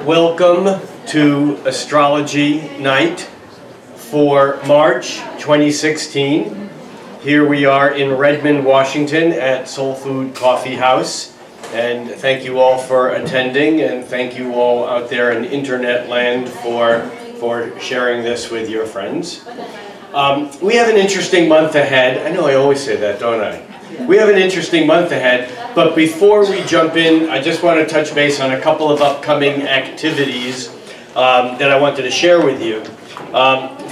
Welcome to Astrology Night for March 2016. Here we are in Redmond, Washington at SoulFood Coffeehouse. And thank you all for attending, and thank you all out there in internet land for sharing this with your friends. We have an interesting month ahead. I know I always say that, don't I? We have an interesting month ahead, but before we jump in, I just want to touch base on a couple of upcoming activities that I wanted to share with you.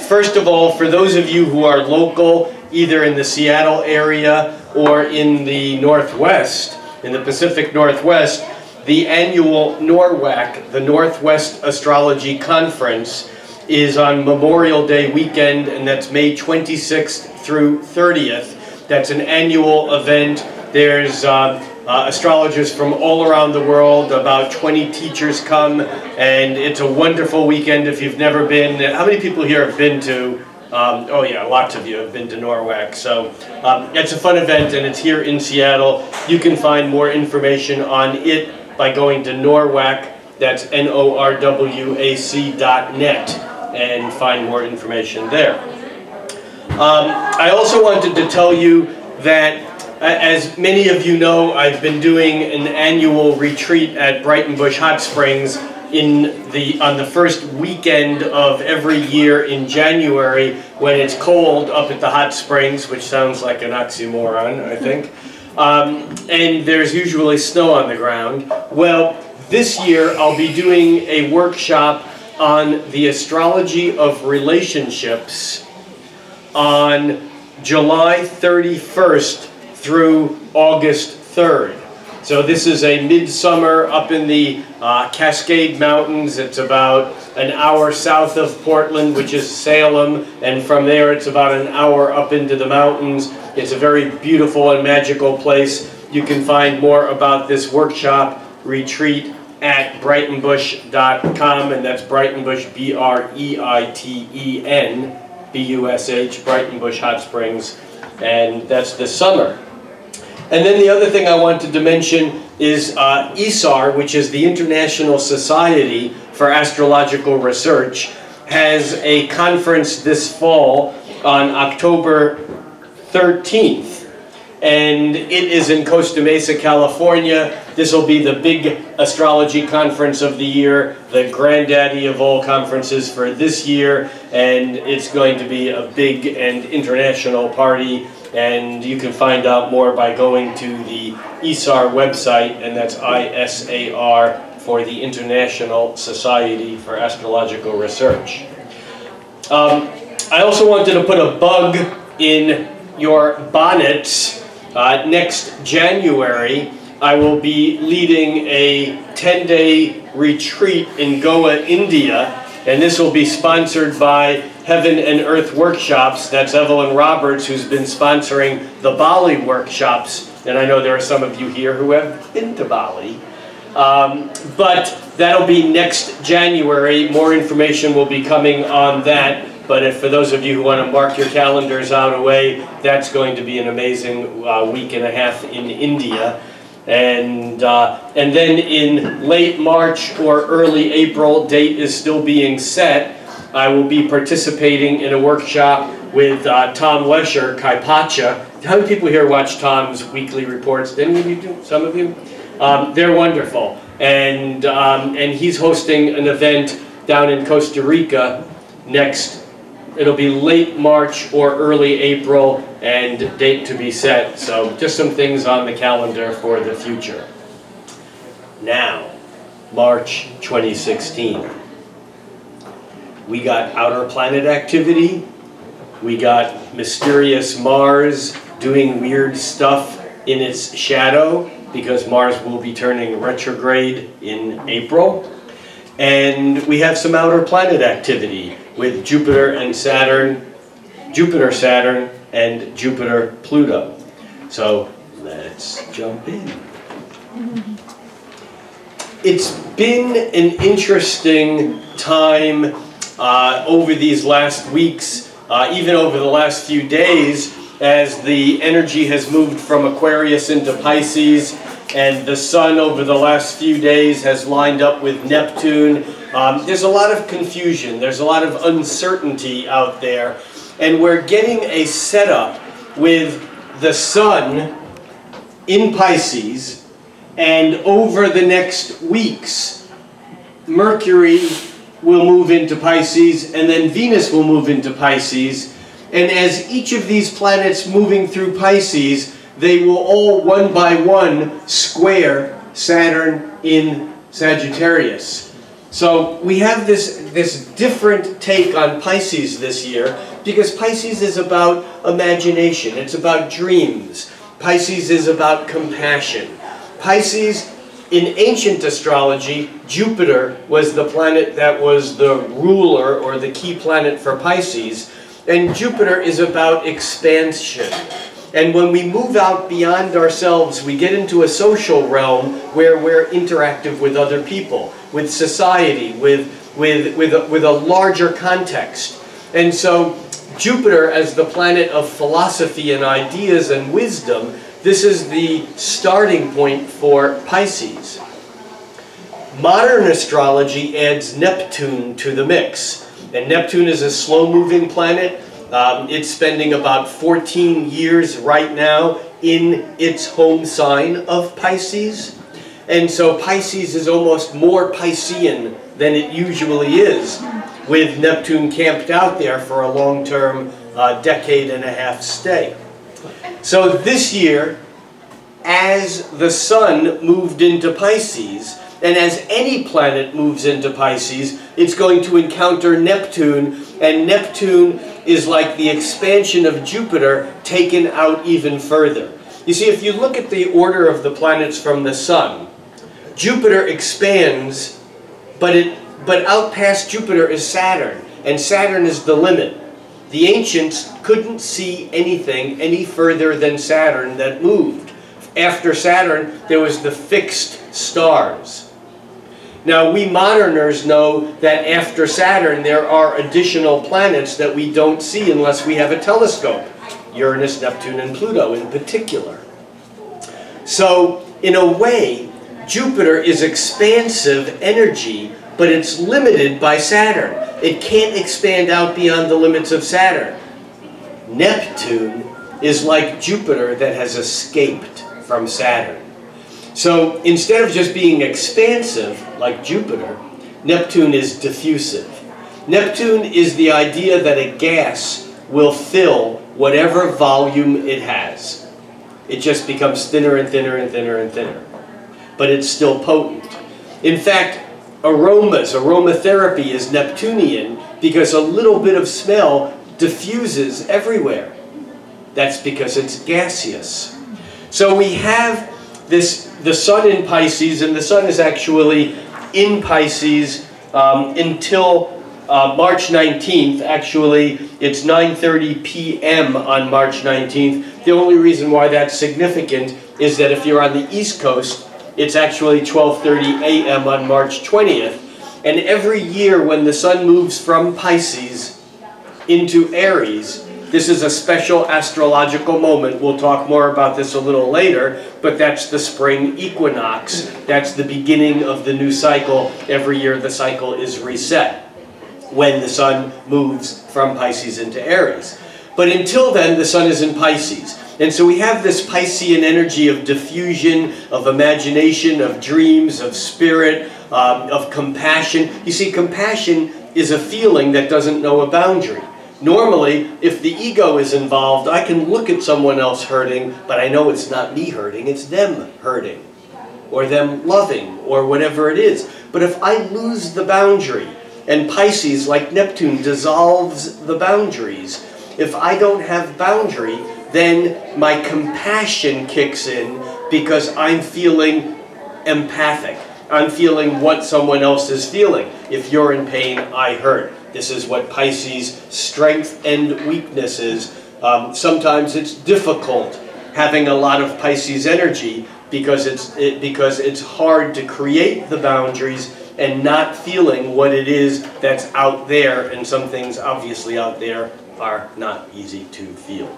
First of all, for those of you who are local, either in the Seattle area or in the Northwest, in the Pacific Northwest, the annual NORWAC, the Northwest Astrology Conference, is on Memorial Day weekend, and that's May 26th through 30th. That's an annual event. There's astrologers from all around the world. About 20 teachers come, and it's a wonderful weekend if you've never been. How many people here have been to, oh yeah, lots of you have been to NORWAC. So it's a fun event, and it's here in Seattle. You can find more information on it by going to NORWAC, that's NORWAC.net, and find more information there. I also wanted to tell you that, as many of you know, I've been doing an annual retreat at Brighton Bush Hot Springs on the first weekend of every year in January when it's cold up at the hot springs, which sounds like an oxymoron, I think. And there's usually snow on the ground. Well, this year I'll be doing a workshop on the astrology of relationships on July 31st through August 3rd. So this is a midsummer up in the Cascade Mountains. It's about an hour south of Portland, which is Salem, and from there it's about an hour up into the mountains. It's a very beautiful and magical place. You can find more about this workshop retreat at brightonbush.com, and that's Brightonbush, B-R-E-I-T-E-N, B-U-S-H, Brighton Bush Hot Springs, and that's this summer. And then the other thing I wanted to mention is ISAR, which is the International Society for Astrological Research, has a conference this fall on October 13th. And it is in Costa Mesa, California. This will be the big astrology conference of the year, the granddaddy of all conferences for this year, and it's going to be a big and international party, and you can find out more by going to the ISAR website, and that's ISAR for the International Society for Astrological Research. I also wanted to put a bug in your bonnets. Next January, I will be leading a 10-day retreat in Goa, India, and this will be sponsored by Heaven and Earth Workshops. That's Evelyn Roberts, who's been sponsoring the Bali workshops, and I know there are some of you here who have been to Bali. But that'll be next January. More information will be coming on that. But for those of you who want to mark your calendars out away, that's going to be an amazing week and a half in India. And then in late March or early April, date is still being set, I will be participating in a workshop with Tom Lesher, Kaipacha. How many people here watch Tom's weekly reports? Didn't you do? Some of you? They're wonderful. And he's hosting an event down in Costa Rica next. It'll be late March or early April, and date to be set. So just some things on the calendar for the future. Now, March 2016. We got outer planet activity. We got mysterious Mars doing weird stuff in its shadow, because Mars will be turning retrograde in April. And we have some outer planet activity with Jupiter and Saturn, Jupiter, Saturn, and Jupiter, Pluto. So let's jump in. It's been an interesting time over these last weeks, even over the last few days, as the energy has moved from Aquarius into Pisces, and the sun over the last few days has lined up with Neptune. There's a lot of confusion, there's a lot of uncertainty out there, and we're getting a setup with the sun in Pisces, and over the next weeks, Mercury will move into Pisces, and then Venus will move into Pisces, and as each of these planets moving through Pisces, they will all one by one square Saturn in Sagittarius. So we have this different take on Pisces this year, because Pisces is about imagination, it's about dreams. Pisces is about compassion. Pisces, in ancient astrology, Jupiter was the planet that was the ruler or the key planet for Pisces, and Jupiter is about expansion. And when we move out beyond ourselves, we get into a social realm where we're interactive with other people, with society, with a larger context. And so Jupiter, as the planet of philosophy and ideas and wisdom, this is the starting point for Pisces. Modern astrology adds Neptune to the mix. And Neptune is a slow-moving planet. It's spending about 14 years right now in its home sign of Pisces. And so Pisces is almost more Piscean than it usually is, with Neptune camped out there for a long-term decade-and-a-half stay. So this year, as the sun moved into Pisces, and as any planet moves into Pisces, it's going to encounter Neptune, and Neptune is like the expansion of Jupiter taken out even further. You see, if you look at the order of the planets from the sun, Jupiter expands, but out past Jupiter is Saturn, and Saturn is the limit. The ancients couldn't see anything any further than Saturn that moved. After Saturn, there was the fixed stars. Now, we moderners know that after Saturn, there are additional planets that we don't see unless we have a telescope. Uranus, Neptune, and Pluto in particular. So, in a way, Jupiter is expansive energy, but it's limited by Saturn. It can't expand out beyond the limits of Saturn. Neptune is like Jupiter that has escaped from Saturn. So instead of just being expansive, like Jupiter, Neptune is diffusive. Neptune is the idea that a gas will fill whatever volume it has. It just becomes thinner and thinner and thinner and thinner. But it's still potent. In fact, aromatherapy is Neptunian because a little bit of smell diffuses everywhere. That's because it's gaseous. So we have the sun in Pisces, and the sun is actually in Pisces until March 19th. Actually, it's 9:30 p.m. on March 19th. The only reason why that's significant is that if you're on the East Coast, it's actually 12:30 a.m. on March 20th. And every year when the sun moves from Pisces into Aries, this is a special astrological moment. We'll talk more about this a little later, but that's the spring equinox. That's the beginning of the new cycle. Every year the cycle is reset when the sun moves from Pisces into Aries. But until then, the sun is in Pisces. And so we have this Piscean energy of diffusion, of imagination, of dreams, of spirit, of compassion. You see, compassion is a feeling that doesn't know a boundary. Normally, if the ego is involved, I can look at someone else hurting, but I know it's not me hurting, it's them hurting, or them loving, or whatever it is. But if I lose the boundary, and Pisces, like Neptune, dissolves the boundaries, if I don't have boundary, then my compassion kicks in because I'm feeling empathic. I'm feeling what someone else is feeling. If you're in pain, I hurt. This is what Pisces' strength and weakness is. Sometimes it's difficult having a lot of Pisces energy because it's hard to create the boundaries and not feeling what it is that's out there, and some things obviously out there are not easy to feel.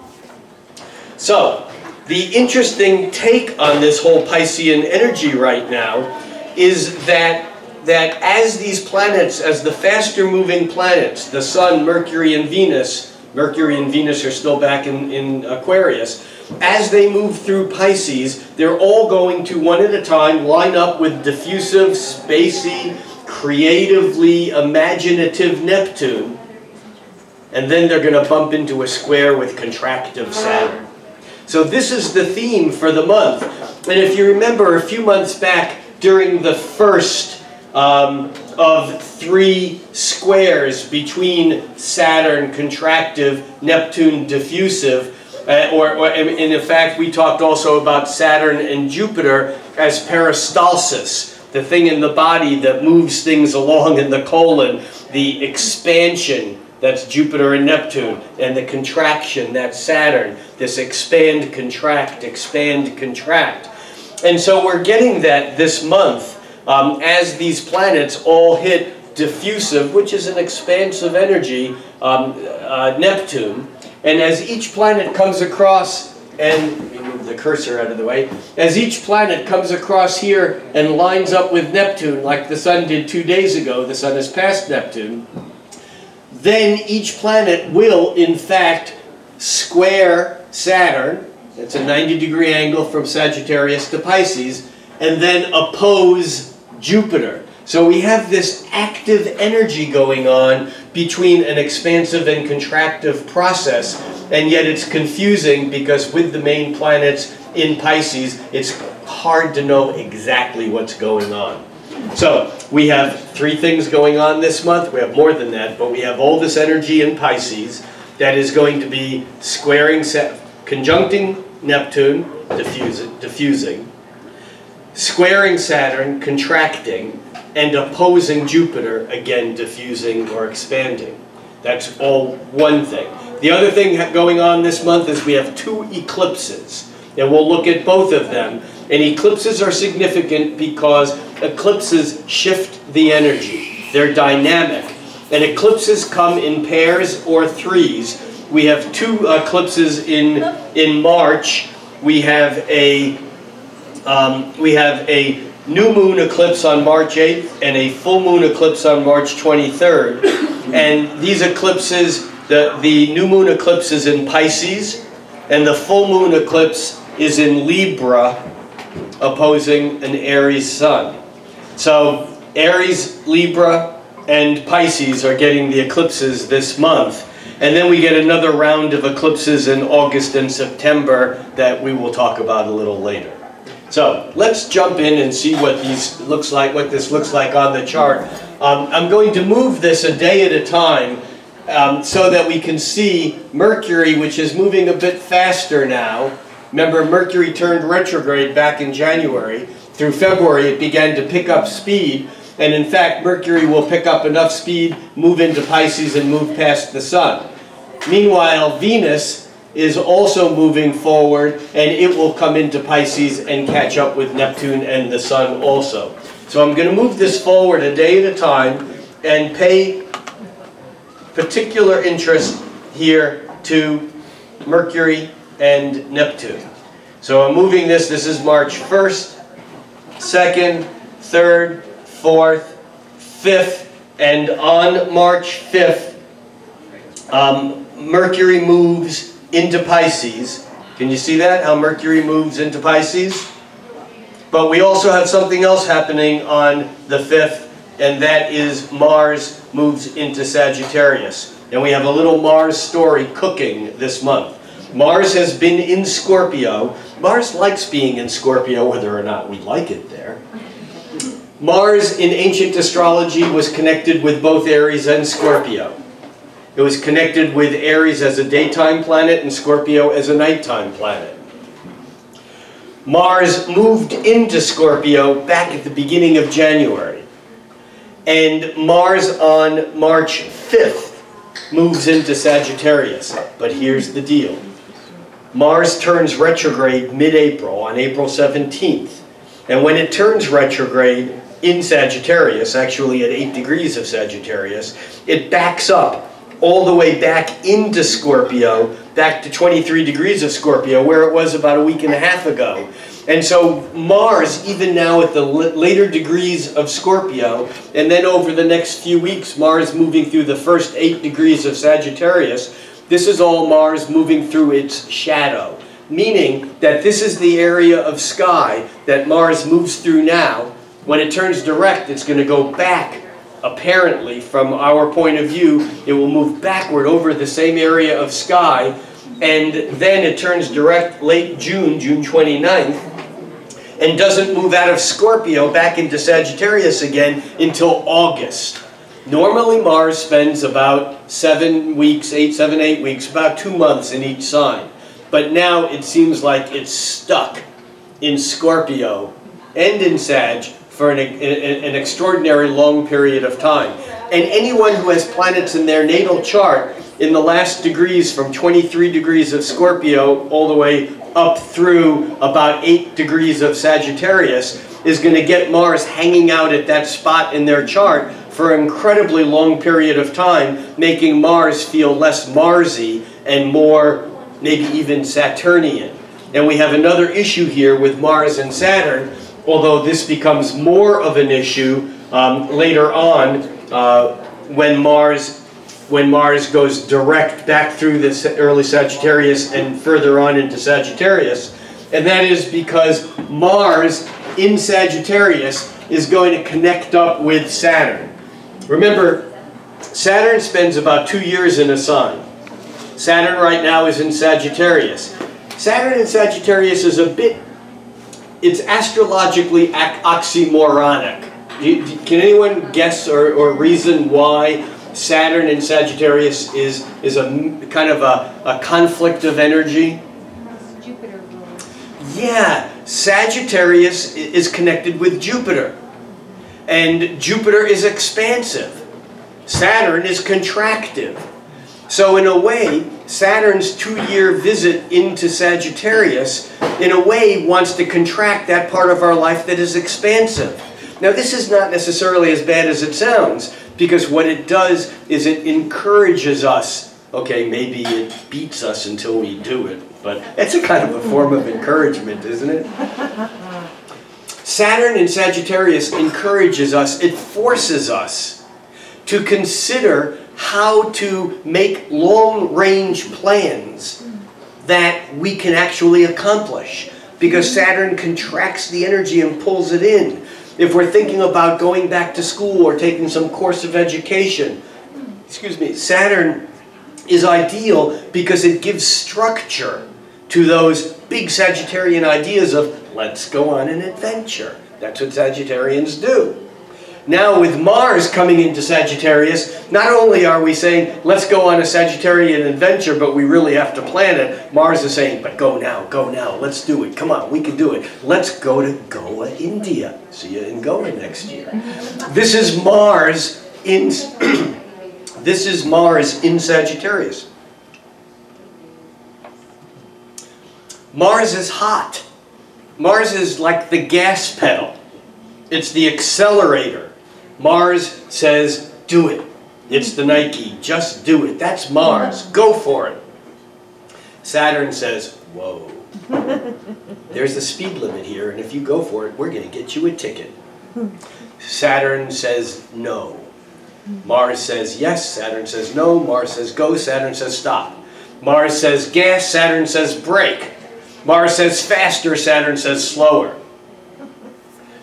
So, The interesting take on this whole Piscean energy right now is that as these planets, as the faster moving planets, the Sun, Mercury, and Venus are still back in Aquarius, as they move through Pisces, they're all going to, one at a time, line up with diffusive, spacey, creatively imaginative Neptune, and then they're going to bump into a square with contractive Saturn. So this is the theme for the month. And if you remember, a few months back, during the first of 3 squares between Saturn, contractive, Neptune, diffusive, and in fact, we talked also about Saturn and Jupiter as peristalsis, the thing in the body that moves things along in the colon, the expansion, that's Jupiter and Neptune, and the contraction, that's Saturn, this expand, contract, expand, contract. And so we're getting that this month as these planets all hit diffusive, which is an expansive energy, Neptune. And as each planet comes across, and let me move the cursor out of the way, as each planet comes across here and lines up with Neptune, like the Sun did 2 days ago, the Sun has passed Neptune, then each planet will, in fact, square Saturn. It's a 90-degree angle from Sagittarius to Pisces, and then oppose Jupiter. So we have this active energy going on between an expansive and contractive process, and yet it's confusing because with the main planets in Pisces, it's hard to know exactly what's going on. So we have 3 things going on this month. We have more than that, but we have all this energy in Pisces that is going to be squaring, conjuncting Neptune, diffusing, squaring Saturn, contracting, and opposing Jupiter, again diffusing or expanding. That's all one thing. The other thing going on this month is we have 2 eclipses, and we'll look at both of them. And eclipses are significant because eclipses shift the energy. They're dynamic. And eclipses come in pairs or threes. We have 2 eclipses in March. We have a new moon eclipse on March 8th and a full moon eclipse on March 23rd. And these eclipses, the new moon eclipse is in Pisces, and the full moon eclipse is in Libra, opposing an Aries sun. So Aries, Libra, and Pisces are getting the eclipses this month. And then we get another round of eclipses in August and September that we will talk about a little later. So let's jump in and see what this looks like on the chart. I'm going to move this a day at a time so that we can see Mercury, which is moving a bit faster now. Remember, Mercury turned retrograde back in January. Through February, it began to pick up speed. And in fact, Mercury will pick up enough speed, move into Pisces, and move past the Sun. Meanwhile, Venus is also moving forward, and it will come into Pisces and catch up with Neptune and the Sun also. So I'm going to move this forward a day at a time and pay particular interest here to Mercury and Neptune. So I'm moving this. This is March 1st, 2nd, 3rd, 4th, 5th, and on March 5th, Mercury moves into Pisces. Can you see that? How Mercury moves into Pisces? But we also have something else happening on the 5th, and that is Mars moves into Sagittarius. And we have a little Mars story cooking this month. Mars has been in Scorpio. Mars likes being in Scorpio, whether or not we like it there. Mars in ancient astrology was connected with both Aries and Scorpio. It was connected with Aries as a daytime planet and Scorpio as a nighttime planet. Mars moved into Scorpio back at the beginning of January. And Mars on March 5th moves into Sagittarius. But here's the deal. Mars turns retrograde mid-April, on April 17th. And when it turns retrograde in Sagittarius, actually at 8 degrees of Sagittarius, it backs up all the way back into Scorpio, back to 23 degrees of Scorpio, where it was about a week and a half ago. And so Mars, even now at the later degrees of Scorpio, and then over the next few weeks, Mars moving through the first 8 degrees of Sagittarius, this is all Mars moving through its shadow. Meaning that this is the area of sky that Mars moves through now. When it turns direct, it's going to go back. Apparently, from our point of view, it will move backward over the same area of sky, and then it turns direct late June, June 29th, and doesn't move out of Scorpio back into Sagittarius again until August. Normally, Mars spends about 7 weeks, 8 weeks, about 2 months in each sign. But now it seems like it's stuck in Scorpio and in Sag for an extraordinary long period of time. And anyone who has planets in their natal chart in the last degrees from 23 degrees of Scorpio all the way up through about 8 degrees of Sagittarius is going to get Mars hanging out at that spot in their chart for an incredibly long period of time, making Mars feel less Marsy and more maybe even Saturnian. And we have another issue here with Mars and Saturn, although this becomes more of an issue later on when Mars goes direct back through the early Sagittarius and further on into Sagittarius. And that is because Mars in Sagittarius is going to connect up with Saturn. Remember, Saturn spends about 2 years in a sign. Saturn right now is in Sagittarius. Saturn in Sagittarius is a bit, it's astrologically oxymoronic. Can anyone guess or reason why Saturn in Sagittarius is a kind of a conflict of energy? Jupiter rules. Yeah, Sagittarius is connected with Jupiter. And Jupiter is expansive. Saturn is contractive. So in a way, Saturn's 2-year visit into Sagittarius, in a way, wants to contract that part of our life that is expansive. Now, this is not necessarily as bad as it sounds, because what it does is it encourages us. Okay, maybe it beats us until we do it, but it's a kind of a form of encouragement, isn't it? Saturn in Sagittarius encourages us, it forces us to consider how to make long-range plans that we can actually accomplish, because Saturn contracts the energy and pulls it in. If we're thinking about going back to school or taking some course of education, Saturn is ideal because it gives structure to those big Sagittarian ideas of, let's go on an adventure. That's what Sagittarians do. Now with Mars coming into Sagittarius, not only are we saying, let's go on a Sagittarian adventure, but we really have to plan it. Mars is saying, but go now, let's do it. Come on, we can do it. Let's go to Goa, India. See you in Goa next year. This is Mars in, this is Mars in Sagittarius. Mars is hot. Mars is like the gas pedal. It's the accelerator. Mars says, do it. It's the Nike. Just do it. That's Mars. Go for it. Saturn says, whoa. There's the speed limit here, and if you go for it, we're going to get you a ticket. Saturn says, no. Mars says, yes. Saturn says, no. Mars says, go. Saturn says, stop. Mars says, gas. Saturn says, brake. Mars says, faster. Saturn says, slower.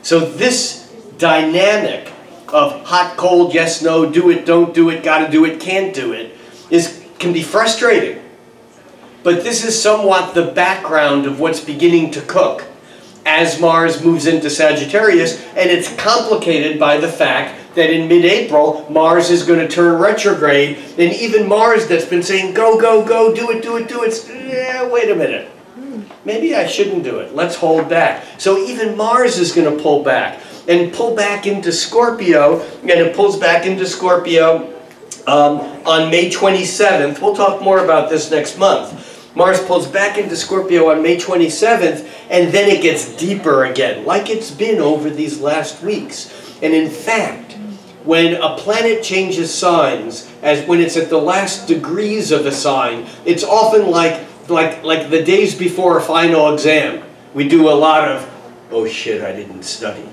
So this dynamic of hot, cold, yes, no, do it, don't do it, gotta do it, can't do it, can be frustrating. But this is somewhat the background of what's beginning to cook as Mars moves into Sagittarius, and it's complicated by the fact that in mid-April, Mars is going to turn retrograde, and even Mars that's been saying, go, go, go, do it, wait a minute. Maybe I shouldn't do it. Let's hold back. So even Mars is going to pull back and pull back into Scorpio, and it pulls back into Scorpio on May 27th. We'll talk more about this next month. Mars pulls back into Scorpio on May 27th, and then it gets deeper again, like it's been over these last weeks. And in fact, when a planet changes signs, as when it's at the last degrees of a sign, it's often like the days before a final exam. We do a lot of, oh shit, I didn't study.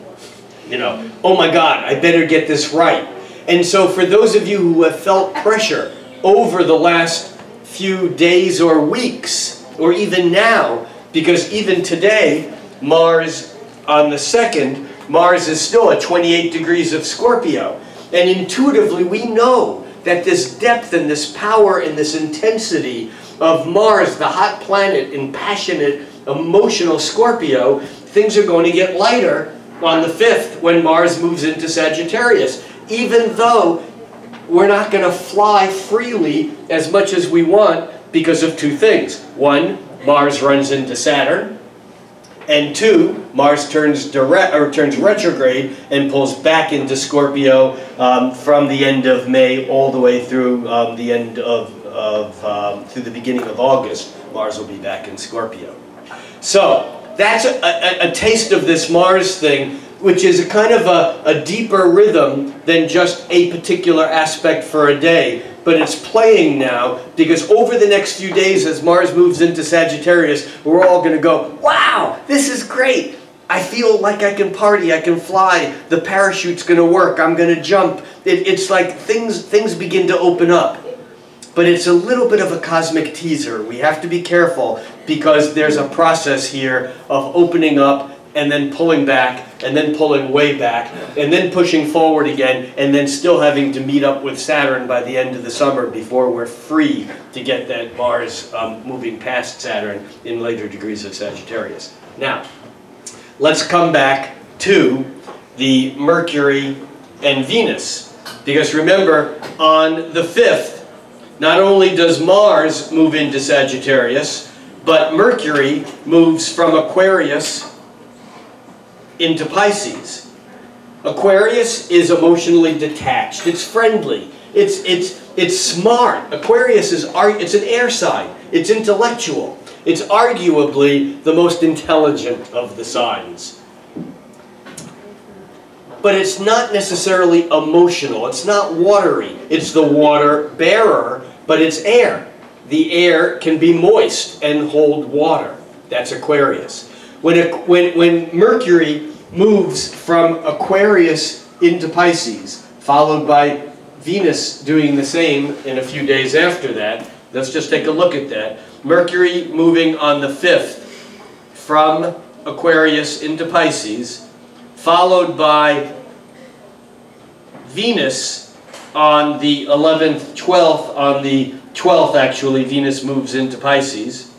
You know, oh my God, I better get this right. And so for those of you who have felt pressure over the last few days or weeks, or even now, because even today, Mars on the 2nd, Mars is still at 28 degrees of Scorpio. And intuitively we know that this depth and this power and this intensity of Mars, the hot planet in passionate, emotional Scorpio, things are going to get lighter on the 5th when Mars moves into Sagittarius. Even though we're not going to fly freely as much as we want because of two things. One, Mars runs into Saturn. And two, Mars turns retrograde and pulls back into Scorpio from the end of May all the way through the end through the beginning of August. Mars will be back in Scorpio. So that's a taste of this Mars thing, which is a kind of a deeper rhythm than just a particular aspect for a day. But it's playing now, because over the next few days as Mars moves into Sagittarius, we're all going to go, wow, this is great. I feel like I can party, I can fly, the parachute's going to work, I'm going to jump. It's like things begin to open up. But it's a little bit of a cosmic teaser. We have to be careful, because there's a process here of opening up and then pulling back, and then pulling way back, and then pushing forward again, and then still having to meet up with Saturn by the end of the summer before we're free to get that Mars moving past Saturn in later degrees of Sagittarius. Now, let's come back to the Mercury and Venus. Because remember, on the 5th, not only does Mars move into Sagittarius, but Mercury moves from Aquarius into Pisces. Aquarius is emotionally detached. It's friendly. It's smart. Aquarius is it's an air sign. It's intellectual. It's arguably the most intelligent of the signs. But it's not necessarily emotional. It's not watery. It's the water bearer, but it's air. The air can be moist and hold water. That's Aquarius. When Mercury moves from Aquarius into Pisces, followed by Venus doing the same in a few days after that, let's just take a look at that. Mercury moving on the 5th from Aquarius into Pisces, followed by Venus on the 11th, 12th, on the 12th actually, Venus moves into Pisces.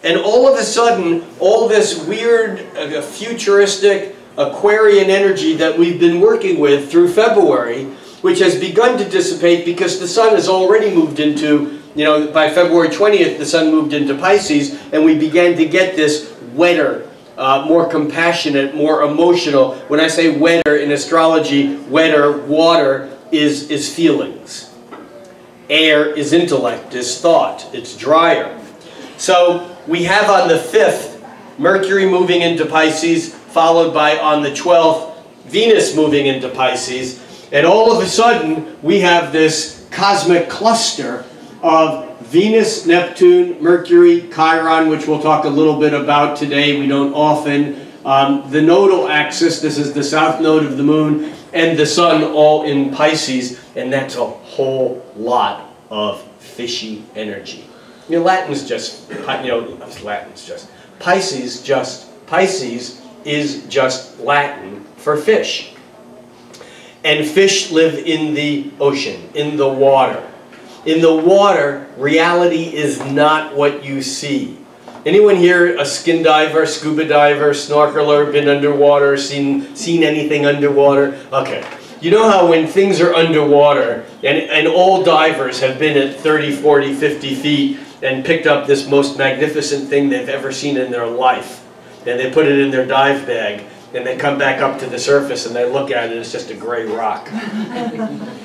And all of a sudden, all this weird, futuristic Aquarian energy that we've been working with through February, which has begun to dissipate because the Sun has already moved into, by February 20th, the Sun moved into Pisces, and we began to get this wetter, more compassionate, more emotional. When I say wetter in astrology, wetter, water is feelings. Air is intellect, is thought, it's drier. So we have on the 5th, Mercury moving into Pisces, followed by on the 12th, Venus moving into Pisces. And all of a sudden, we have this cosmic cluster of Venus, Neptune, Mercury, Chiron, which we'll talk a little bit about today. We don't often. The nodal axis, this is the south node of the moon, and the Sun all in Pisces. And that's a whole lot of fishy energy. Latin's just, Pisces is just Latin for fish. And fish live in the ocean, in the water. In the water, reality is not what you see. Anyone here a skin diver, scuba diver, snorkeler, been underwater, seen anything underwater? Okay. You know how when things are underwater, and all divers have been at 30, 40, 50 feet and picked up this most magnificent thing they've ever seen in their life. And they put it in their dive bag, and they come back up to the surface and they look at it, it's just a gray rock.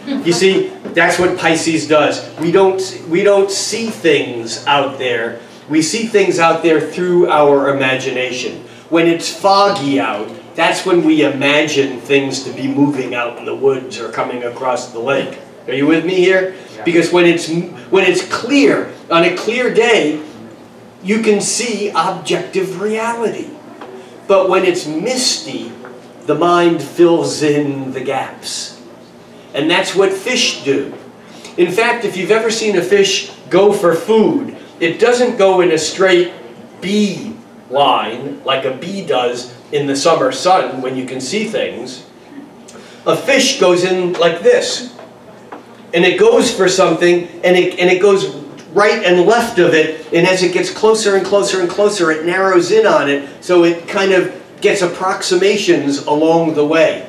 You see, that's what Pisces does. We don't see things out there. We see things out there through our imagination. When it's foggy out, That's when we imagine things to be moving out in the woods or coming across the lake. Are you with me here? Yeah. Because when it's clear, on a clear day, you can see objective reality. But when it's misty, the mind fills in the gaps. And that's what fish do. In fact, if you've ever seen a fish go for food, it doesn't go in a straight bee line like a bee does in the summer sun when you can see things. A fish goes in like this. And it goes for something, and it goes right and left of it, and as it gets closer and closer and closer, it narrows in on it, so it kind of gets approximations along the way.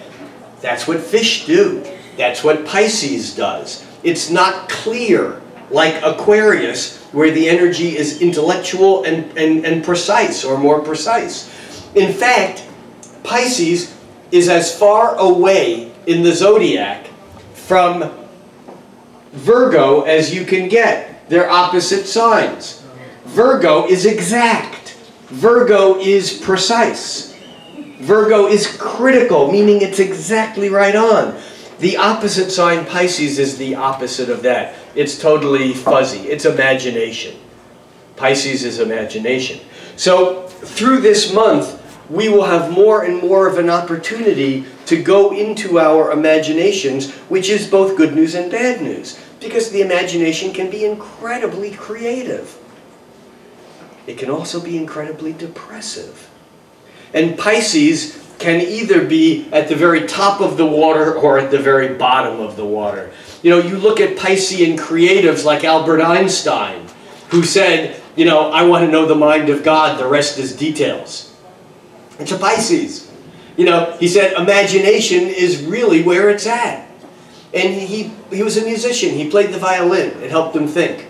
That's what fish do. That's what Pisces does. It's not clear like Aquarius, where the energy is intellectual and precise, or more precise. In fact, Pisces is as far away in the zodiac from Virgo as you can get. They're opposite signs. Virgo is exact. Virgo is precise. Virgo is critical, meaning it's exactly right on. The opposite sign, Pisces, is the opposite of that. It's totally fuzzy. It's imagination. Pisces is imagination. So through this month, we will have more and more of an opportunity to go into our imaginations, which is both good news and bad news, because the imagination can be incredibly creative. It can also be incredibly depressive. And Pisces can either be at the very top of the water or at the very bottom of the water. You know, you look at Piscean creatives like Albert Einstein, who said, you know, I want to know the mind of God, the rest is details. It's a Pisces. You know, he said imagination is really where it's at. And he was a musician. He played the violin. It helped him think.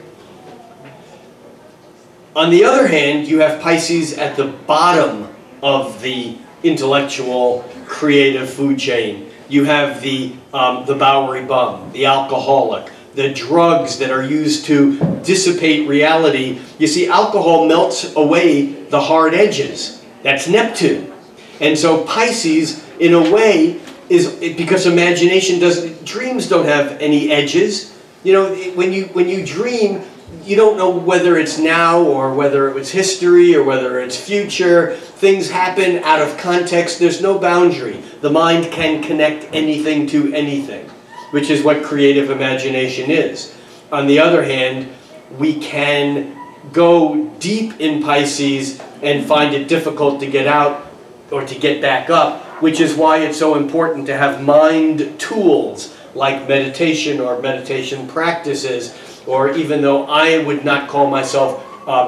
On the other hand, you have Pisces at the bottom of the intellectual, creative food chain. You have the Bowery bum, the alcoholic, the drugs that are used to dissipate reality. You see, alcohol melts away the hard edges. That's Neptune. And so Pisces, in a way, is because imagination doesn't, dreams don't have any edges. You know, when you dream, you don't know whether it's now or whether it was history or whether it's future. Things happen out of context. There's no boundary. The mind can connect anything to anything, which is what creative imagination is. On the other hand, we can go deep in Pisces and find it difficult to get out or to get back up, which is why it's so important to have mind tools like meditation or meditation practices, or even though I would not call myself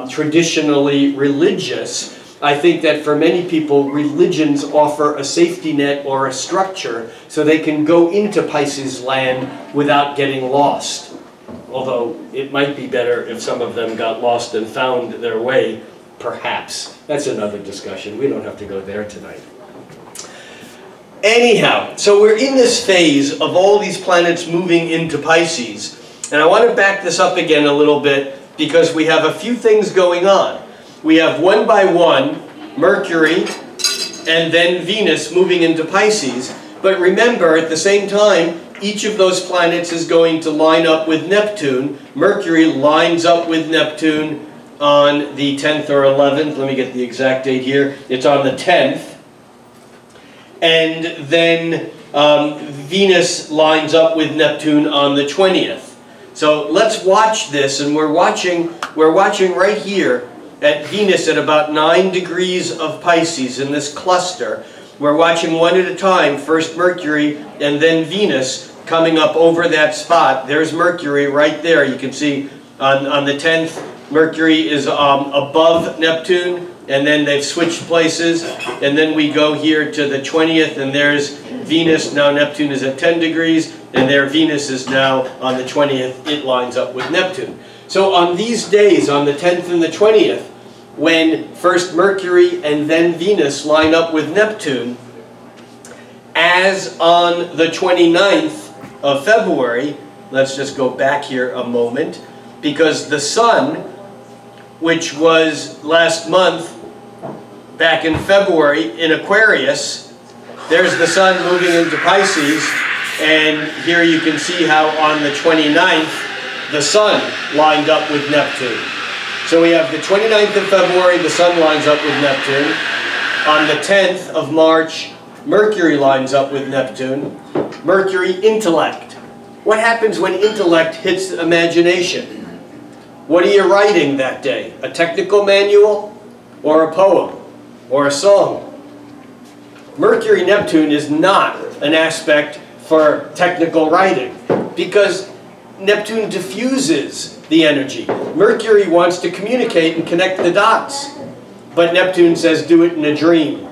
traditionally religious, I think that for many people, religions offer a safety net or a structure so they can go into Pisces land without getting lost. Although it might be better if some of them got lost and found their way, perhaps. That's another discussion. We don't have to go there tonight. Anyhow, so we're in this phase of all these planets moving into Pisces. And I want to back this up again a little bit because we have a few things going on. We have one by one Mercury and then Venus moving into Pisces. But remember, at the same time, each of those planets is going to line up with Neptune. Mercury lines up with Neptune on the 10th or 11th. Let me get the exact date here. It's on the 10th. And then Venus lines up with Neptune on the 20th. So let's watch this, and we're watching right here at Venus at about 9 degrees of Pisces in this cluster. We're watching one at a time, first Mercury and then Venus coming up over that spot. There's Mercury right there. You can see on the 10th, Mercury is above Neptune, and then they've switched places. And then we go here to the 20th, and there's Venus. Now Neptune is at 10 degrees, and there Venus is now on the 20th. It lines up with Neptune. So on these days, on the 10th and the 20th, when first Mercury and then Venus line up with Neptune, as on the 29th of February, let's just go back here a moment, because the Sun, which was last month, back in February, in Aquarius, there's the sun moving into Pisces, and here you can see how on the 29th, the sun lined up with Neptune. So we have the 29th of February, the sun lines up with Neptune. On the 10th of March, Mercury lines up with Neptune. Mercury, intellect. What happens when intellect hits imagination? What are you writing that day? A technical manual? Or a poem? Or a song? Mercury-Neptune is not an aspect for technical writing, because Neptune diffuses the energy. Mercury wants to communicate and connect the dots, but Neptune says do it in a dream.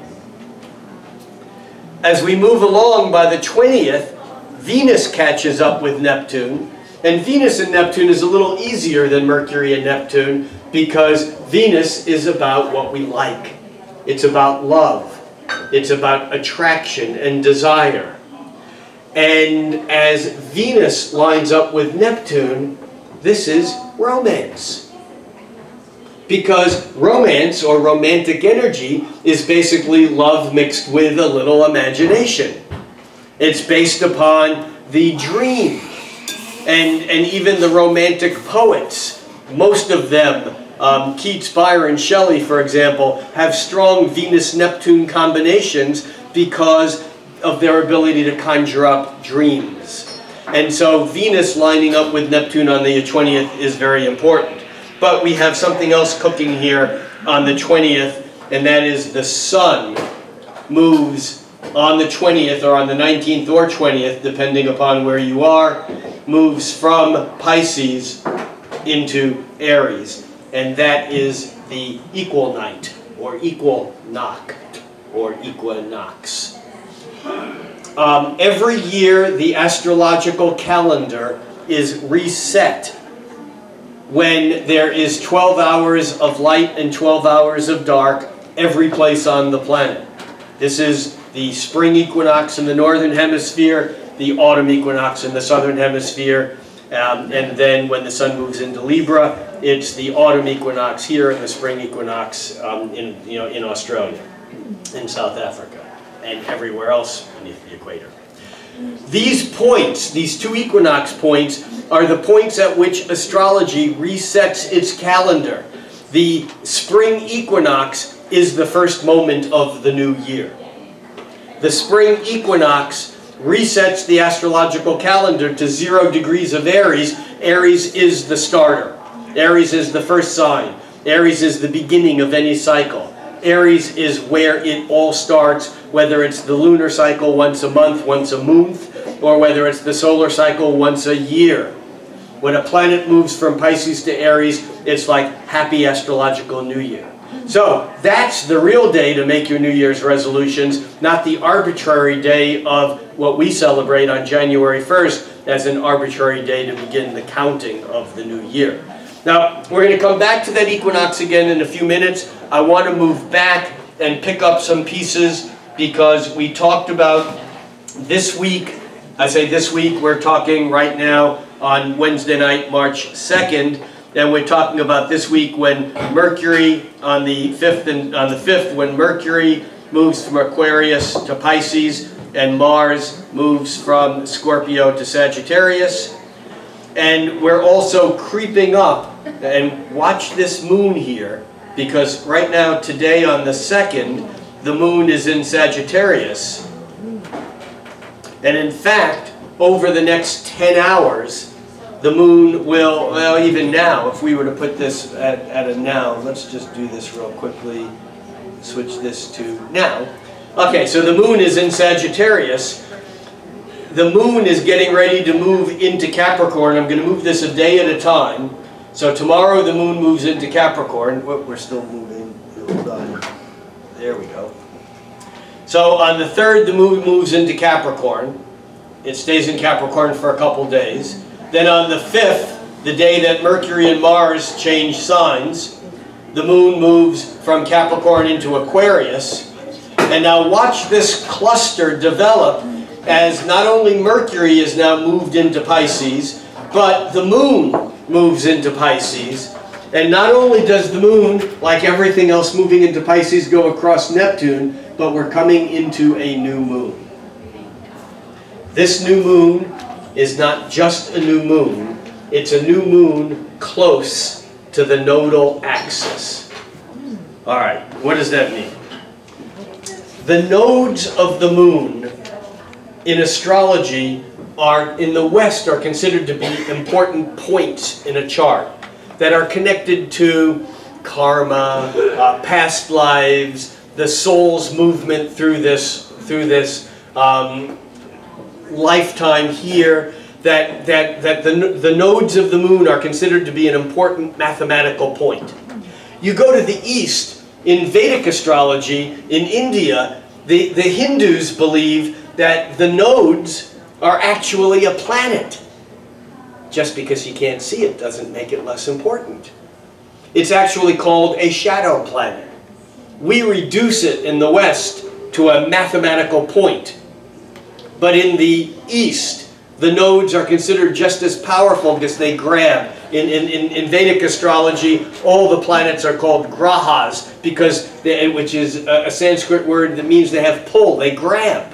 As we move along, by the 20th, Venus catches up with Neptune, and Venus and Neptune is a little easier than Mercury and Neptune, because Venus is about what we like. It's about love. It's about attraction and desire. And as Venus lines up with Neptune, this is romance. Because romance, or romantic energy, is basically love mixed with a little imagination. It's based upon the dream. And even the romantic poets, most of them, Keats, Byron, Shelley, for example, have strong Venus-Neptune combinations because of their ability to conjure up dreams. And so Venus lining up with Neptune on the 20th is very important. But we have something else cooking here on the 20th, and that is the sun moves on the 20th, or on the 19th or 20th, depending upon where you are, moves from Pisces into Aries. And that is the equal night, or equal knock, or equinox. Every year, the astrological calendar is reset when there is 12 hours of light and 12 hours of dark every place on the planet. This is the spring equinox in the northern hemisphere, the autumn equinox in the southern hemisphere, and then when the sun moves into Libra, it's the autumn equinox here and the spring equinox in Australia, in South Africa, and everywhere else beneath the equator. These points, these two equinox points, are the points at which astrology resets its calendar. The spring equinox is the first moment of the new year. The spring equinox resets the astrological calendar to 0 degrees of Aries. Aries is the starter. Aries is the first sign. Aries is the beginning of any cycle. Aries is where it all starts, whether it's the lunar cycle once a month, or whether it's the solar cycle once a year. When a planet moves from Pisces to Aries, it's like happy astrological New Year. So that's the real day to make your New Year's resolutions, not the arbitrary day of what we celebrate on January 1st as an arbitrary day to begin the counting of the new year. Now, we're going to come back to that equinox again in a few minutes. I want to move back and pick up some pieces because we talked about this week. I say this week, we're talking right now on Wednesday night, March 2nd. And we're talking about this week when Mercury, on the 5th, when Mercury moves from Aquarius to Pisces, and Mars moves from Scorpio to Sagittarius. And we're also creeping up, and watch this moon here, because right now, today on the 2nd, the moon is in Sagittarius. And in fact, over the next 10 hours, the moon will, well, even now, if we were to put this at a now, let's just do this real quickly, switch this to now. Okay, so the moon is in Sagittarius. The moon is getting ready to move into Capricorn. I'm going to move this a day at a time. So tomorrow the moon moves into Capricorn. We're still moving. Hold on. There we go. So on the 3rd, the moon moves into Capricorn. It stays in Capricorn for a couple days. Then on the 5th, the day that Mercury and Mars change signs, the moon moves from Capricorn into Aquarius. And now watch this cluster develop as not only Mercury is now moved into Pisces, but the moon moves into Pisces. And not only does the moon, like everything else moving into Pisces, go across Neptune, but we're coming into a new moon. This new moon is not just a new moon, it's a new moon close to the nodal axis. All right, what does that mean? The nodes of the moon in astrology in the West are considered to be important points in a chart that are connected to karma, past lives, the soul's movement through this lifetime here, that the nodes of the moon are considered to be an important mathematical point. You go to the East, in Vedic astrology, in India, the Hindus believe that the nodes are actually a planet. Just because you can't see it doesn't make it less important. It's actually called a shadow planet. We reduce it in the West to a mathematical point. But in the East, the nodes are considered just as powerful because they grab. In Vedic astrology, all the planets are called grahas, which is a Sanskrit word that means they have pull, they grab.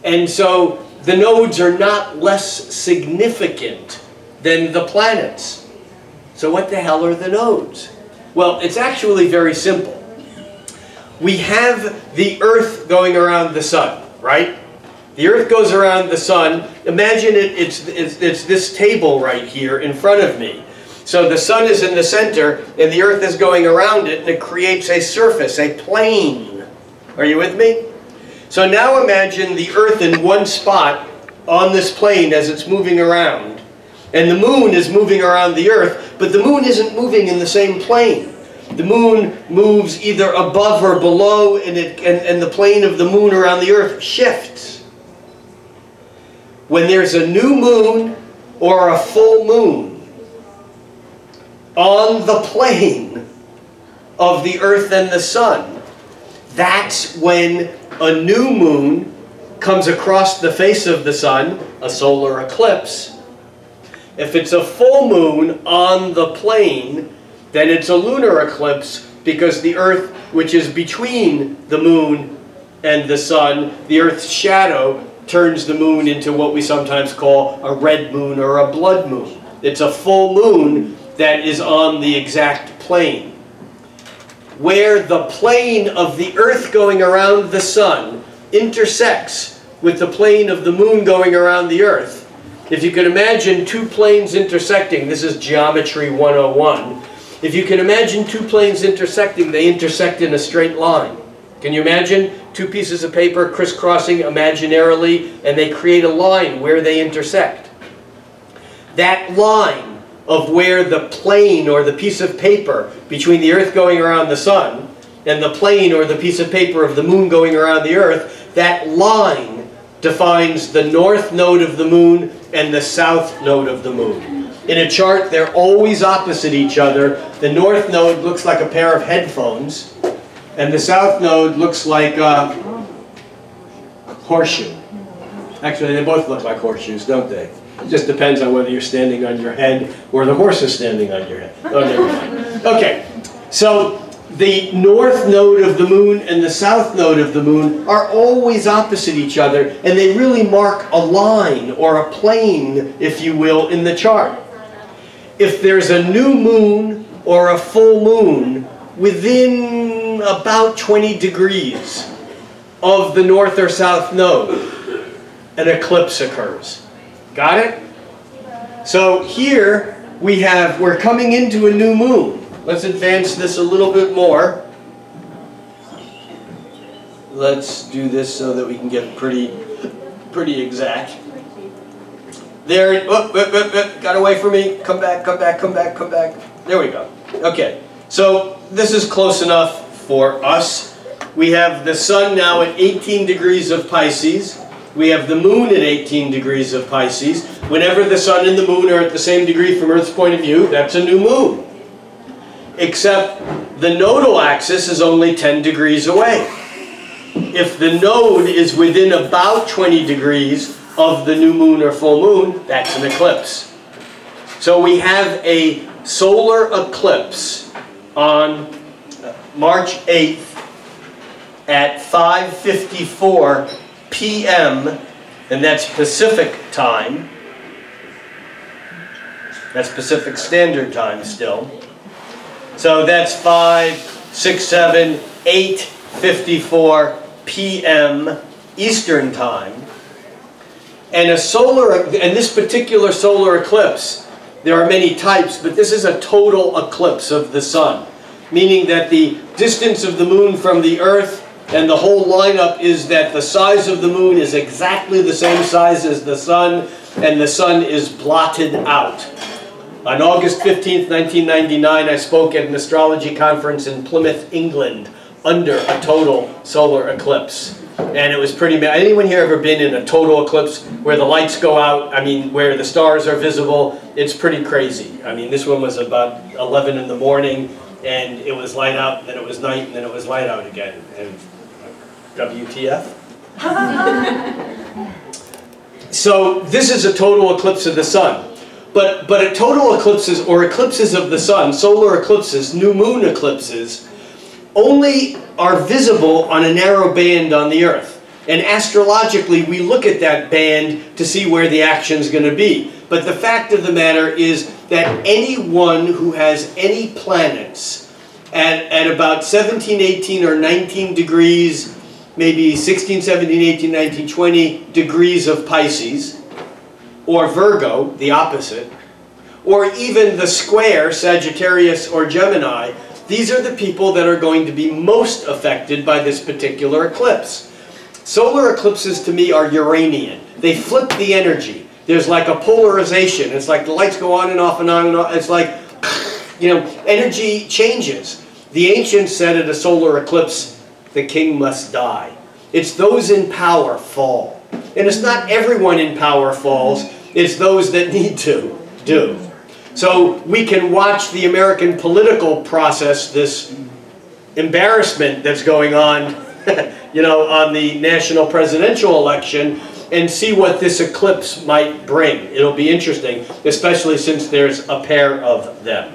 And so the nodes are not less significant than the planets. So what the hell are the nodes? Well, it's actually very simple. We have the Earth going around the Sun, right? The Earth goes around the Sun. Imagine it's this table right here in front of me. So the Sun is in the center, and the Earth is going around it, and it creates a surface, a plane. Are you with me? So now imagine the Earth in one spot on this plane as it's moving around. And the Moon is moving around the Earth, but the Moon isn't moving in the same plane. The Moon moves either above or below, and the plane of the Moon around the Earth shifts. When there's a new moon or a full moon on the plane of the Earth and the Sun, that's when a new moon comes across the face of the Sun, a solar eclipse. If it's a full moon on the plane, then it's a lunar eclipse, because the Earth, which is between the Moon and the Sun, the Earth's shadow turns the Moon into what we sometimes call a red moon or a blood moon. It's a full moon that is on the exact plane. Where the plane of the Earth going around the Sun intersects with the plane of the Moon going around the Earth, if you can imagine two planes intersecting, this is Geometry 101, if you can imagine two planes intersecting, they intersect in a straight line. Can you imagine two pieces of paper crisscrossing imaginarily, and they create a line where they intersect? That line of where the plane or the piece of paper between the Earth going around the Sun and the plane or the piece of paper of the Moon going around the Earth, that line defines the north node of the Moon and the south node of the Moon. In a chart, they're always opposite each other. The north node looks like a pair of headphones, and the south node looks like a horseshoe. Actually, they both look like horseshoes, don't they? It just depends on whether you're standing on your head or the horse is standing on your head. Oh, never mind. Okay, so the north node of the Moon and the south node of the Moon are always opposite each other, and they really mark a line or a plane, if you will, in the chart. If there's a new moon or a full moon within about 20 degrees of the north or south node, an eclipse occurs. Got it? So here we're coming into a new moon. Let's advance this a little bit more. Let's do this so that we can get pretty exact. There, got away from me. Come back, come back, come back, come back. There we go. Okay, so this is close enough for us. We have the Sun now at 18 degrees of Pisces. We have the Moon at 18 degrees of Pisces. Whenever the Sun and the Moon are at the same degree from Earth's point of view, that's a new moon. Except the nodal axis is only 10 degrees away. If the node is within about 20 degrees of the new moon or full moon, that's an eclipse. So we have a solar eclipse on March 8th at 5:54 p.m., and that's Pacific time. That's Pacific Standard Time still. So that's 5, 6, 7, 8:54 p.m. Eastern time. And this particular solar eclipse, there are many types, but this is a total eclipse of the sun, meaning that the distance of the moon from the earth and the whole lineup is that the size of the moon is exactly the same size as the sun, and the sun is blotted out. On August 15th, 1999, I spoke at an astrology conference in Plymouth, England, under a total solar eclipse. And it was pretty amazing. Anyone here ever been in a total eclipse where the lights go out, I mean, where the stars are visible? It's pretty crazy. I mean, this one was about 11 in the morning, and it was light out, then it was night, and then it was light out again. And WTF? So this is a total eclipse of the sun. But a total eclipses, or eclipses of the sun, solar eclipses, new moon eclipses, only are visible on a narrow band on the earth. And astrologically, we look at that band to see where the action is going to be. But the fact of the matter is that anyone who has any planets at about 17, 18, or 19 degrees, maybe 16, 17, 18, 19, 20 degrees of Pisces, or Virgo, the opposite, or even the square, Sagittarius or Gemini, these are the people that are going to be most affected by this particular eclipse. Solar eclipses to me are Uranian. They flip the energy. There's like a polarization. It's like the lights go on and off and on and on. It's like, you know, energy changes. The ancients said at a solar eclipse, the king must die. It's those in power fall. And it's not everyone in power falls. It's those that need to do. So we can watch the American political process, this embarrassment that's going on, you know, on the national presidential election, and see what this eclipse might bring. It'll be interesting, especially since there's a pair of them.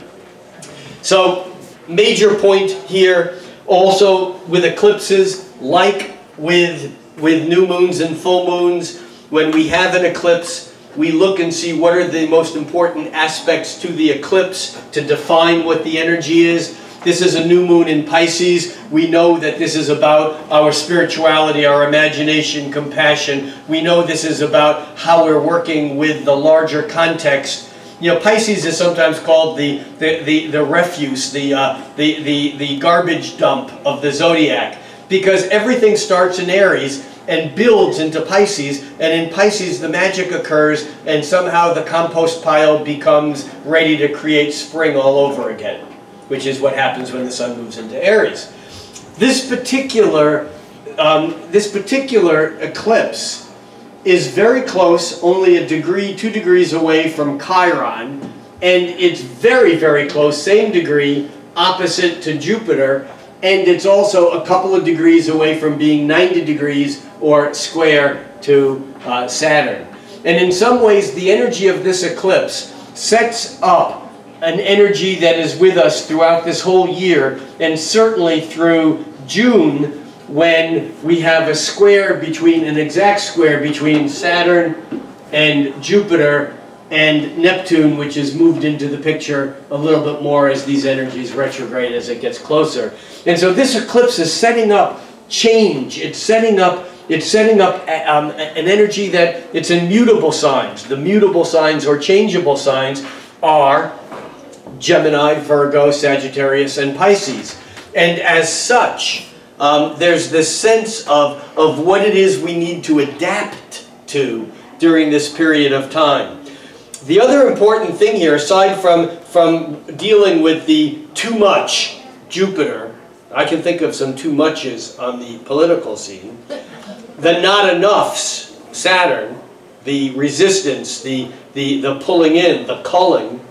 So, major point here, also with eclipses, like with new moons and full moons, when we have an eclipse, we look and see what are the most important aspects to the eclipse to define what the energy is. This is a new moon in Pisces. We know that this is about our spirituality, our imagination, compassion. We know this is about how we're working with the larger context. You know, Pisces is sometimes called the refuse, the garbage dump of the zodiac, because everything starts in Aries and builds into Pisces, and in Pisces the magic occurs, and somehow the compost pile becomes ready to create spring all over again, which is what happens when the sun moves into Aries. This particular eclipse is very close, only a degree, 2 degrees away from Chiron, and it's very, very close, same degree, opposite to Jupiter, and it's also a couple of degrees away from being 90 degrees or square to Saturn. And in some ways, the energy of this eclipse sets up an energy that is with us throughout this whole year, and certainly through June, when we have a square between, an exact square between Saturn and Jupiter and Neptune, which is moved into the picture a little bit more as these energies retrograde as it gets closer. And so this eclipse is setting up change. It's setting up an energy that it's in mutable signs. The mutable signs or changeable signs are Gemini, Virgo, Sagittarius, and Pisces. And as such, there's this sense of what it is we need to adapt to during this period of time. The other important thing here, aside from dealing with the too much Jupiter, I can think of some too muches on the political scene, the not enoughs, Saturn, the resistance, the pulling in, the culling,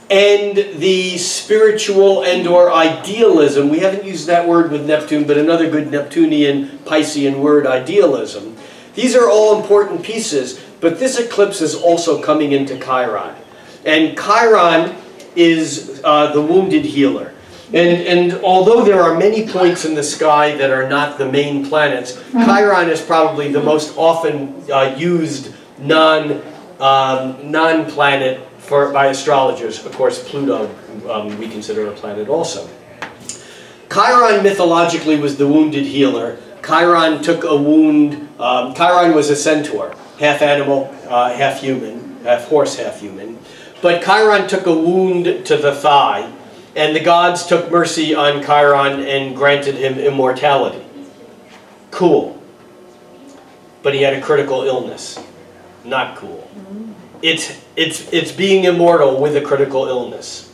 and the spiritual and or idealism. We haven't used that word with Neptune, but another good Neptunian, Piscean word, idealism. These are all important pieces, but this eclipse is also coming into Chiron. And Chiron is the wounded healer. And although there are many points in the sky that are not the main planets, Chiron is probably the most often used non-planet by astrologers. Of course, Pluto we consider a planet also. Chiron mythologically was the wounded healer. Chiron took a wound. Chiron was a centaur, half animal, half human, half horse, half human. But Chiron took a wound to the thigh, and the gods took mercy on Chiron and granted him immortality. Cool. But he had a critical illness. Not cool. It's being immortal with a critical illness.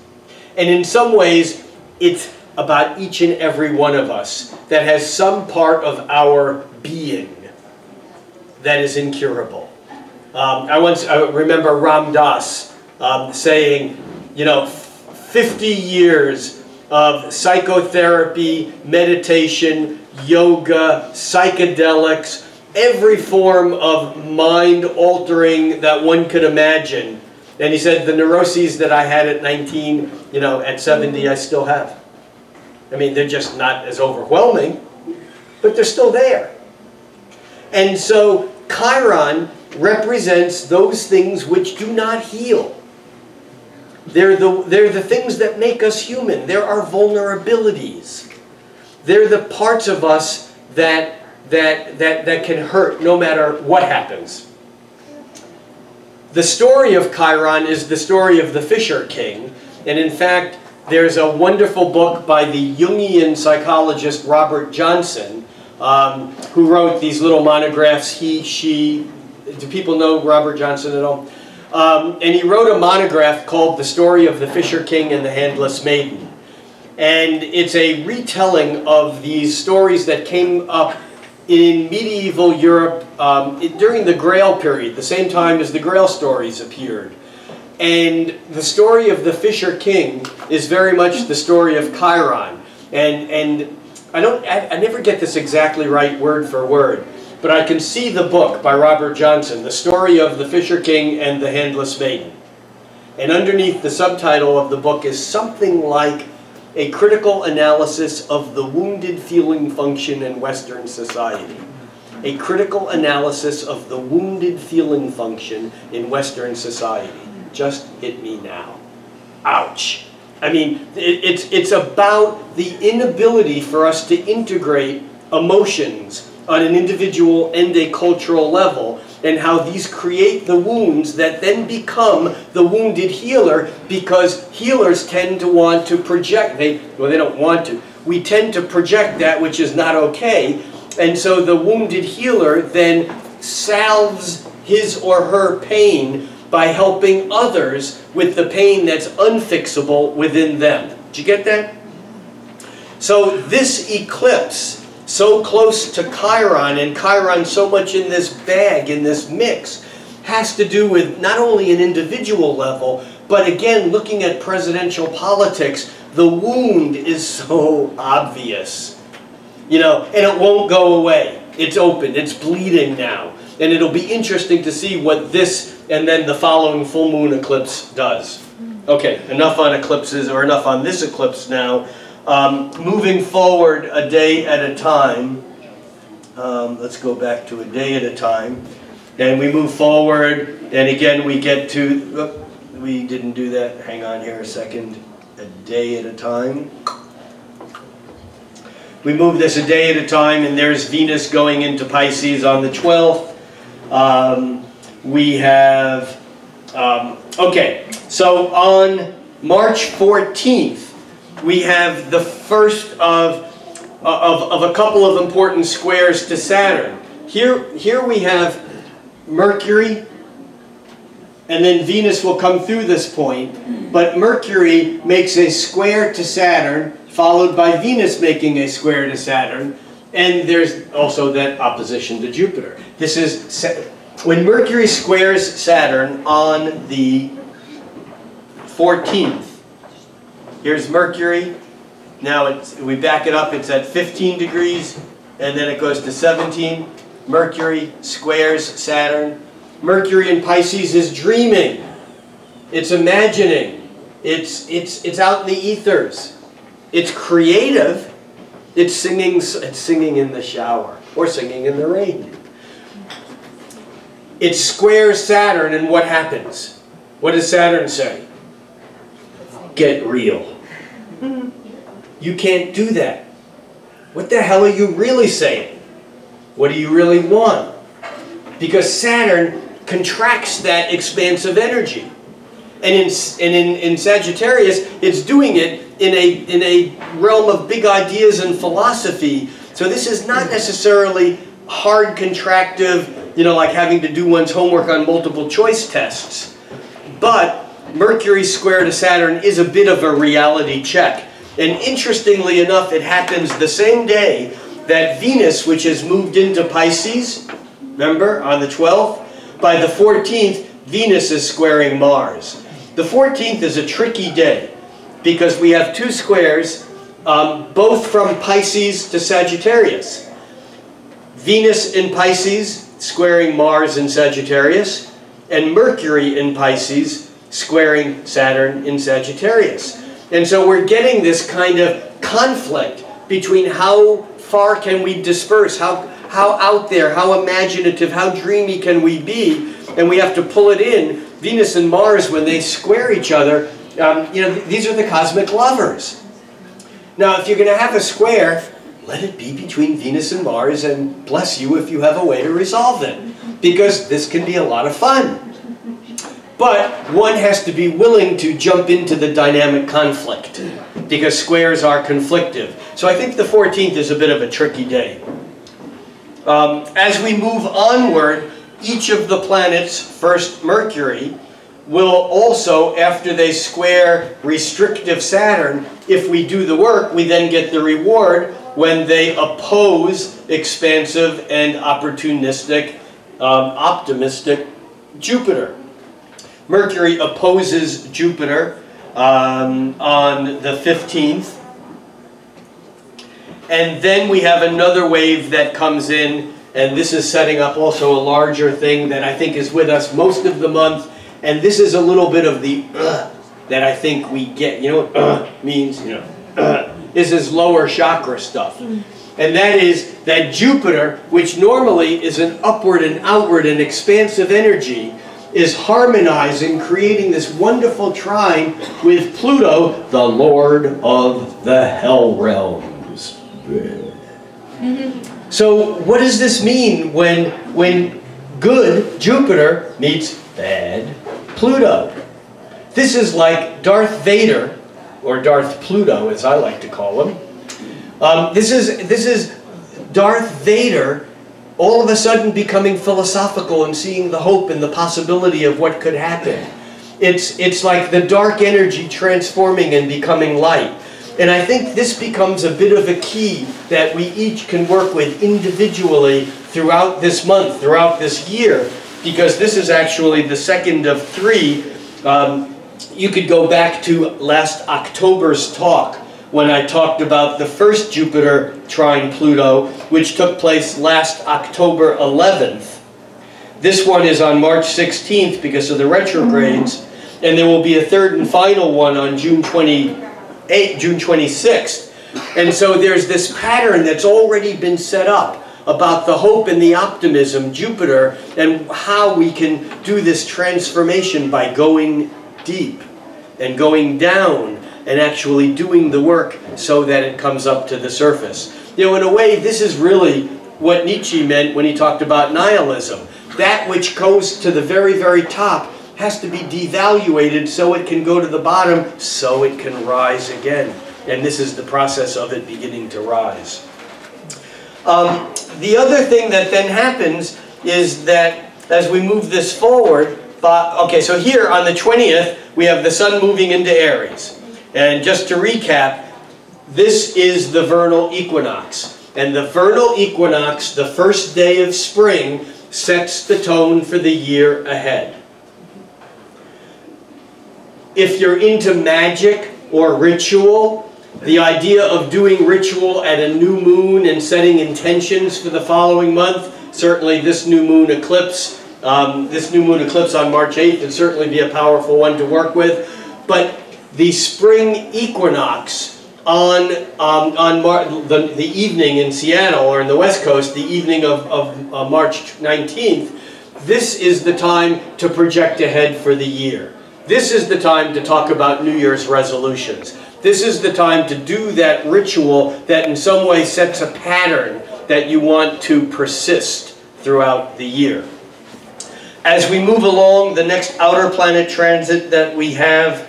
And in some ways, it's about each and every one of us that has some part of our being that is incurable. I remember Ram Dass saying, 50 years of psychotherapy, meditation, yoga, psychedelics, every form of mind-altering that one could imagine. And he said, the neuroses that I had at 19, at 70, I still have. I mean, they're just not as overwhelming, but they're still there. And so Chiron represents those things which do not heal. They're the things that make us human. They're our vulnerabilities. They're the parts of us that can hurt no matter what happens. The story of Chiron is the story of the Fisher King. And in fact, there's a wonderful book by the Jungian psychologist Robert Johnson, who wrote these little monographs, he, she. Do people know Robert Johnson at all? And he wrote a monograph called The Story of the Fisher King and the Handless Maiden. And it's a retelling of these stories that came up in medieval Europe during the Grail period, the same time as the Grail stories appeared. And the story of the Fisher King is very much the story of Chiron. And I never get this exactly right word for word, but I can see the book by Robert Johnson, The Story of the Fisher King and the Handless Maiden. And underneath the subtitle of the book is something like a critical analysis of the wounded feeling function in Western society. A critical analysis of the wounded feeling function in Western society. Just hit me now. Ouch. I mean, it's about the inability for us to integrate emotions on an individual and a cultural level, and how these create the wounds that then become the wounded healer, because healers tend to want to project, they don't want to. We tend to project that which is not okay, and so the wounded healer then salves his or her pain by helping others with the pain that's unfixable within them. Did you get that? So this eclipse, so close to Chiron, and Chiron so much in this bag, in this mix, has to do with not only an individual level, but again, looking at presidential politics, the wound is so obvious. And it won't go away. It's open, it's bleeding now. And it'll be interesting to see what this and then the following full moon eclipse does. Okay, enough on eclipses, or enough on this eclipse now. Moving forward a day at a time. Let's go back to a day at a time. And we move forward, and again we get to, we didn't do that, hang on here a second. A day at a time. We move this a day at a time, and there's Venus going into Pisces on the 12th. We have, okay, so on March 14th, we have the first of a couple of important squares to Saturn. Here we have Mercury, and then Venus will come through this point, but Mercury makes a square to Saturn, followed by Venus making a square to Saturn, and there's also that opposition to Jupiter. This is when Mercury squares Saturn on the 14th. Here's Mercury. Now we back it up, it's at 15 degrees, and then it goes to 17. Mercury squares Saturn. Mercury in Pisces is dreaming. It's imagining. It's out in the ethers. It's creative. It's singing in the shower or singing in the rain. It squares Saturn, and what happens? What does Saturn say? Get real. You can't do that. What the hell are you really saying? What do you really want? Because Saturn contracts that expansive energy. And in Sagittarius, it's doing it in a realm of big ideas and philosophy. So this is not necessarily hard contractive, like having to do one's homework on multiple choice tests. But Mercury square to Saturn is a bit of a reality check. And interestingly enough, it happens the same day that Venus, which has moved into Pisces, remember, on the 12th, by the 14th, Venus is squaring Mars. The 14th is a tricky day because we have two squares, both from Pisces to Sagittarius. Venus in Pisces squaring Mars in Sagittarius, and Mercury in Pisces squaring Saturn in Sagittarius. And so we're getting this kind of conflict between how far can we disperse, how out there, how imaginative, how dreamy can we be, and we have to pull it in. Venus and Mars, when they square each other, these are the cosmic lovers. Now, if you're going to have a square, let it be between Venus and Mars, and bless you if you have a way to resolve it, because this can be a lot of fun. But one has to be willing to jump into the dynamic conflict, because squares are conflictive. So I think the 14th is a bit of a tricky day. As we move onward, each of the planets, first Mercury, will also, after they square restrictive Saturn, if we do the work, we then get the reward when they oppose expansive and opportunistic, optimistic Jupiter. Mercury opposes Jupiter on the 15th. And then we have another wave that comes in, and this is setting up also a larger thing that I think is with us most of the month. And this is a little bit of the that I think we get. You know what means? This is lower chakra stuff. And that is that Jupiter, which normally is an upward and outward and expansive energy, is harmonizing, creating this wonderful trine with Pluto, the Lord of the Hell Realms. So what does this mean when good Jupiter meets bad Pluto? This is like Darth Vader, or Darth Pluto as I like to call him. This is Darth Vader all of a sudden becoming philosophical and seeing the hope and the possibility of what could happen. It's like the dark energy transforming and becoming light. And I think this becomes a bit of a key that we each can work with individually throughout this month, throughout this year, because this is actually the second of three. You could go back to last October's talk when I talked about the first Jupiter trine Pluto, which took place last October 11th. This one is on March 16th because of the retrogrades, and there will be a third and final one on June 26th. And so there's this pattern that's already been set up about the hope and the optimism, Jupiter, and how we can do this transformation by going deep and going down and actually doing the work so that it comes up to the surface. You know, in a way, this is really what Nietzsche meant when he talked about nihilism. That which goes to the very, very top has to be devaluated so it can go to the bottom, so it can rise again. And this is the process of it beginning to rise. The other thing that then happens is that as we move this forward, okay, so here on the 20th, we have the Sun moving into Aries. And just to recap, this is the vernal equinox. And the vernal equinox, the first day of spring, sets the tone for the year ahead. If you're into magic or ritual, the idea of doing ritual at a new moon and setting intentions for the following month, certainly this new moon eclipse on March 8th would certainly be a powerful one to work with. But the spring equinox the evening in Seattle, or in the West Coast, the evening of March 19th, this is the time to project ahead for the year. This is the time to talk about New Year's resolutions. This is the time to do that ritual that in some way sets a pattern that you want to persist throughout the year. As we move along, the next outer planet transit that we have,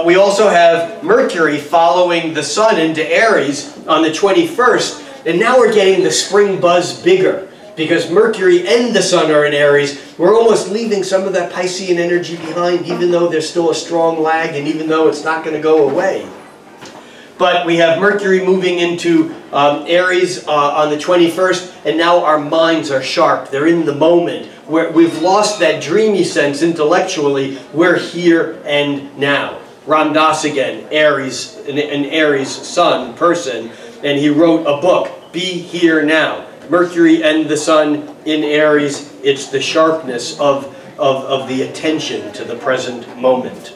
we also have Mercury following the Sun into Aries on the 21st, and now we're getting the spring buzz bigger. Because Mercury and the Sun are in Aries, we're almost leaving some of that Piscean energy behind, even though there's still a strong lag, and even though it's not going to go away. But we have Mercury moving into Aries on the 21st, and now our minds are sharp. They're in the moment. We've lost that dreamy sense intellectually. We're here and now. Ram Dass again, Aries, an Aries Sun person, and he wrote a book, Be Here Now. Mercury and the Sun in Aries, it's the sharpness of the attention to the present moment.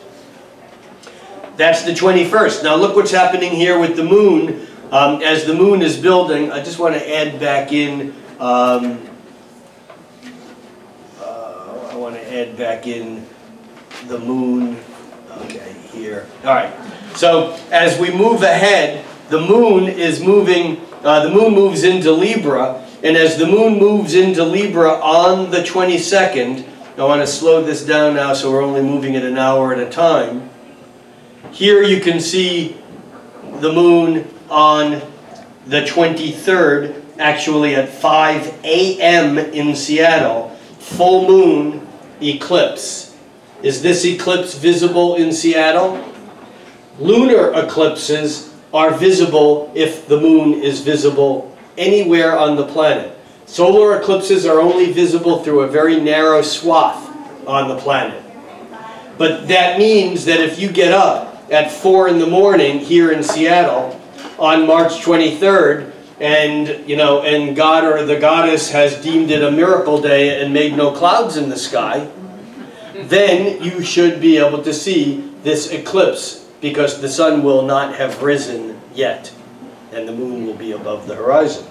That's the 21st. Now look what's happening here with the moon. As the moon is building, I just want to add back in, I want to add back in the moon, okay, here. All right, so as we move ahead, the moon is moving, the moon moves into Libra, and as the moon moves into Libra on the 22nd, I want to slow this down now so we're only moving it an hour at a time. Here you can see the moon on the 23rd, actually at 5 a.m. in Seattle. Full moon eclipse. Is this eclipse visible in Seattle? Lunar eclipses are visible if the moon is visible anywhere on the planet. Solar eclipses are only visible through a very narrow swath on the planet. But that means that if you get up at 4 in the morning here in Seattle on March 23rd, and and God or the goddess has deemed it a miracle day and made no clouds in the sky, then you should be able to see this eclipse, because the sun will not have risen yet, and the moon will be above the horizon.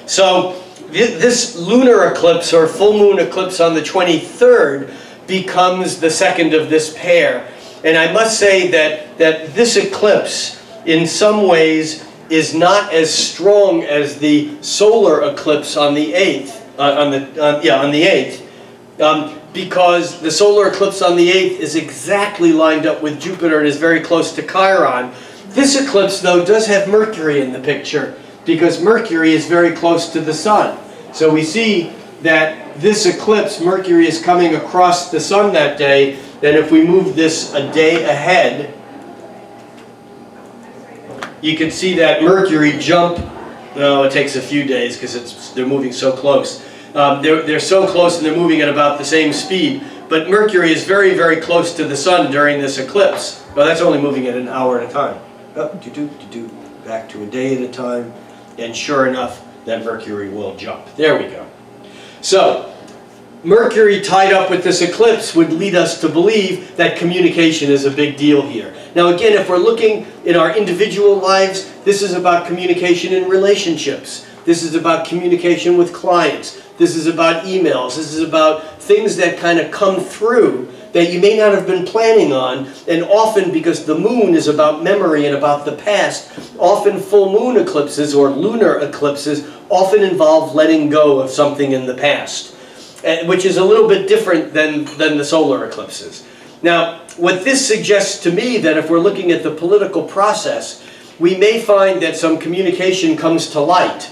So this lunar eclipse, or full moon eclipse on the 23rd, becomes the second of this pair. And I must say that this eclipse, in some ways, is not as strong as the solar eclipse on the 8th, on the 8th, because the solar eclipse on the 8th is exactly lined up with Jupiter and is very close to Chiron. This eclipse, though, does have Mercury in the picture, because Mercury is very close to the Sun. So we see that this eclipse, Mercury is coming across the Sun that day, and if we move this a day ahead, you can see that Mercury jump. No, it takes a few days because they're moving so close. They're so close and they're moving at about the same speed. But Mercury is very, very close to the Sun during this eclipse. Well, that's only moving at an hour at a time. Back to a day at a time. And sure enough, that Mercury will jump. There we go. So, Mercury tied up with this eclipse would lead us to believe that communication is a big deal here. Now again, if we're looking in our individual lives, this is about communication in relationships. This is about communication with clients. This is about emails. This is about things that kind of come through that you may not have been planning on. And often, because the moon is about memory and about the past, often full moon eclipses or lunar eclipses often involve letting go of something in the past, which is a little bit different than the solar eclipses. Now, what this suggests to me, that if we're looking at the political process, we may find that some communication comes to light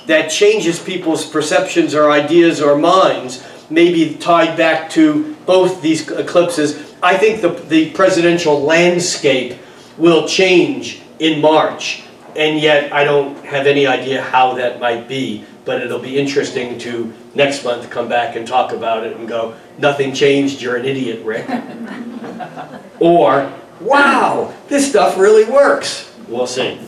that changes people's perceptions or ideas or minds, maybe tied back to both these eclipses. I think the presidential landscape will change in March, and yet I don't have any idea how that might be, but it'll be interesting to next month come back and talk about it and go, nothing changed, you're an idiot, Rick. Or, wow, this stuff really works. We'll see.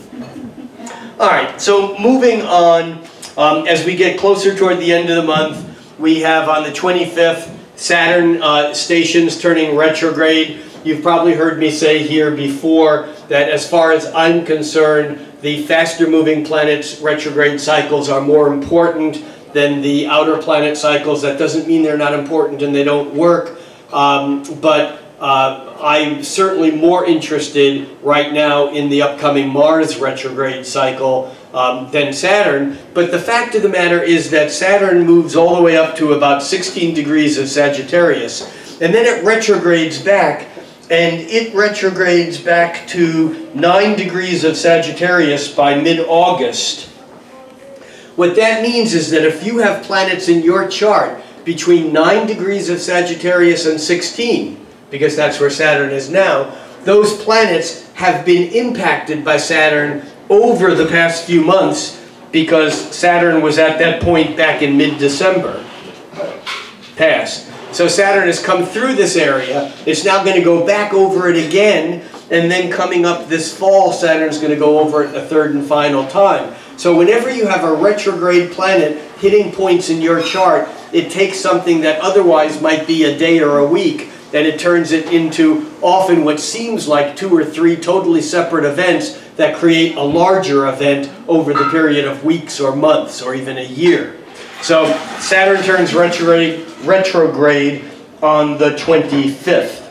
All right, so moving on, as we get closer toward the end of the month, we have on the 25th, Saturn stations turning retrograde. You've probably heard me say here before that as far as I'm concerned, the faster moving planets' retrograde cycles are more important than the outer planet cycles. That doesn't mean they're not important and they don't work, but I'm certainly more interested right now in the upcoming Mars retrograde cycle than Saturn. But the fact of the matter is that Saturn moves all the way up to about 16 degrees of Sagittarius, and then it retrogrades back, and it retrogrades back to 9 degrees of Sagittarius by mid-August. What that means is that if you have planets in your chart between 9 degrees of Sagittarius and 16, because that's where Saturn is now, those planets have been impacted by Saturn over the past few months because Saturn was at that point back in mid-December past. So Saturn has come through this area. It's now going to go back over it again, and then coming up this fall, Saturn's going to go over it a third and final time. So whenever you have a retrograde planet hitting points in your chart, it takes something that otherwise might be a day or a week, and it turns it into often what seems like 2 or 3 totally separate events that create a larger event over the period of weeks or months or even a year. So Saturn turns retrograde on the 25th.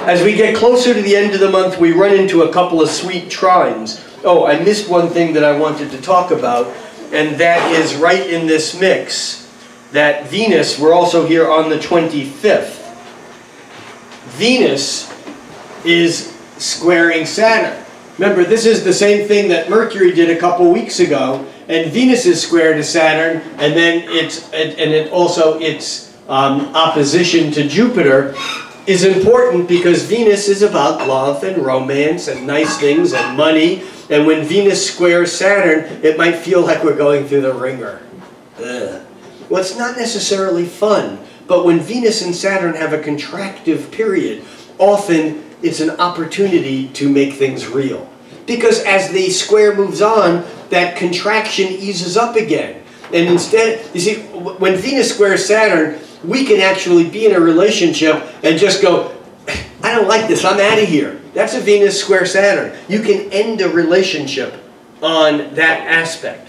As we get closer to the end of the month, we run into a couple of sweet trines. Oh, I missed one thing that I wanted to talk about, and that is right in this mix, that Venus, we're also here on the 25th. Venus is squaring Saturn. Remember, this is the same thing that Mercury did a couple weeks ago, and Venus is square to Saturn, and then its opposition to Jupiter is important because Venus is about love and romance and nice things and money, and when Venus squares Saturn, it might feel like we're going through the ringer. Ugh. Well, it's not necessarily fun. But when Venus and Saturn have a contractive period, often it's an opportunity to make things real. Because as the square moves on, that contraction eases up again. And instead, you see, when Venus squares Saturn, we can actually be in a relationship and just go, I don't like this, I'm out of here. That's a Venus square Saturn. You can end a relationship on that aspect.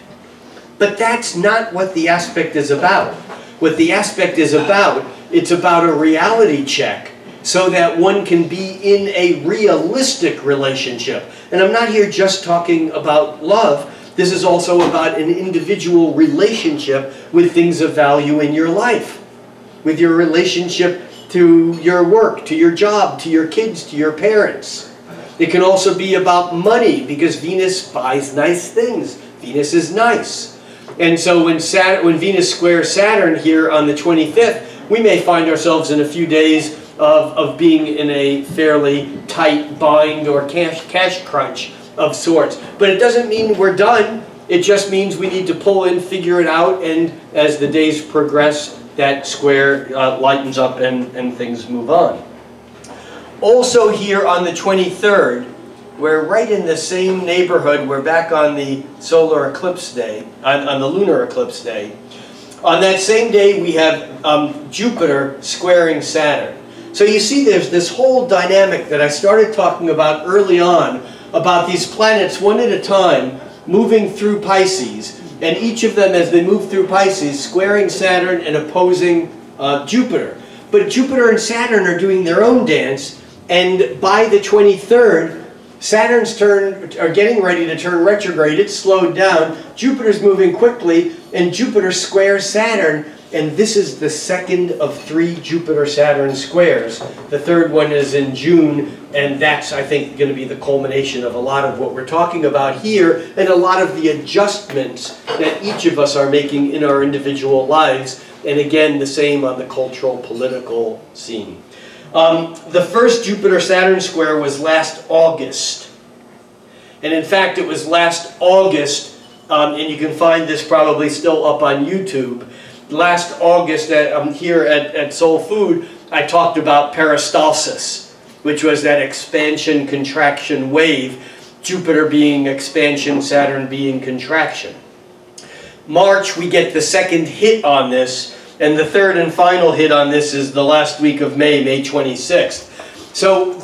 But that's not what the aspect is about. What the aspect is about, it's about a reality check so that one can be in a realistic relationship. And I'm not here just talking about love. This is also about an individual relationship with things of value in your life. With your relationship to your work, to your job, to your kids, to your parents. It can also be about money because Venus buys nice things. Venus is nice. And so when Venus squares Saturn here on the 25th, we may find ourselves in a few days of being in a fairly tight bind or cash crunch of sorts. But it doesn't mean we're done. It just means we need to pull in, figure it out, and as the days progress, that square lightens up and things move on. Also here on the 23rd, we're right in the same neighborhood. We're back on the solar eclipse day, on the lunar eclipse day. On that same day, we have Jupiter squaring Saturn. So you see there's this whole dynamic that I started talking about early on, about these planets one at a time moving through Pisces, and each of them as they move through Pisces squaring Saturn and opposing Jupiter. But Jupiter and Saturn are doing their own dance, and by the 23rd, Saturn's are getting ready to turn retrograde. It's slowed down. Jupiter's moving quickly, and Jupiter squares Saturn. And this is the second of 3 Jupiter-Saturn squares. The third one is in June, and that's, I think, going to be the culmination of a lot of what we're talking about here, and a lot of the adjustments that each of us are making in our individual lives. And again, the same on the cultural, political scene. The first Jupiter-Saturn square was last August. And in fact, it was last August, and you can find this probably still up on YouTube. Last August, here at Soul Food, I talked about peristalsis, which was that expansion-contraction wave, Jupiter being expansion, Saturn being contraction. March, we get the second hit on this, and the third and final hit on this is the last week of May, May 26th. So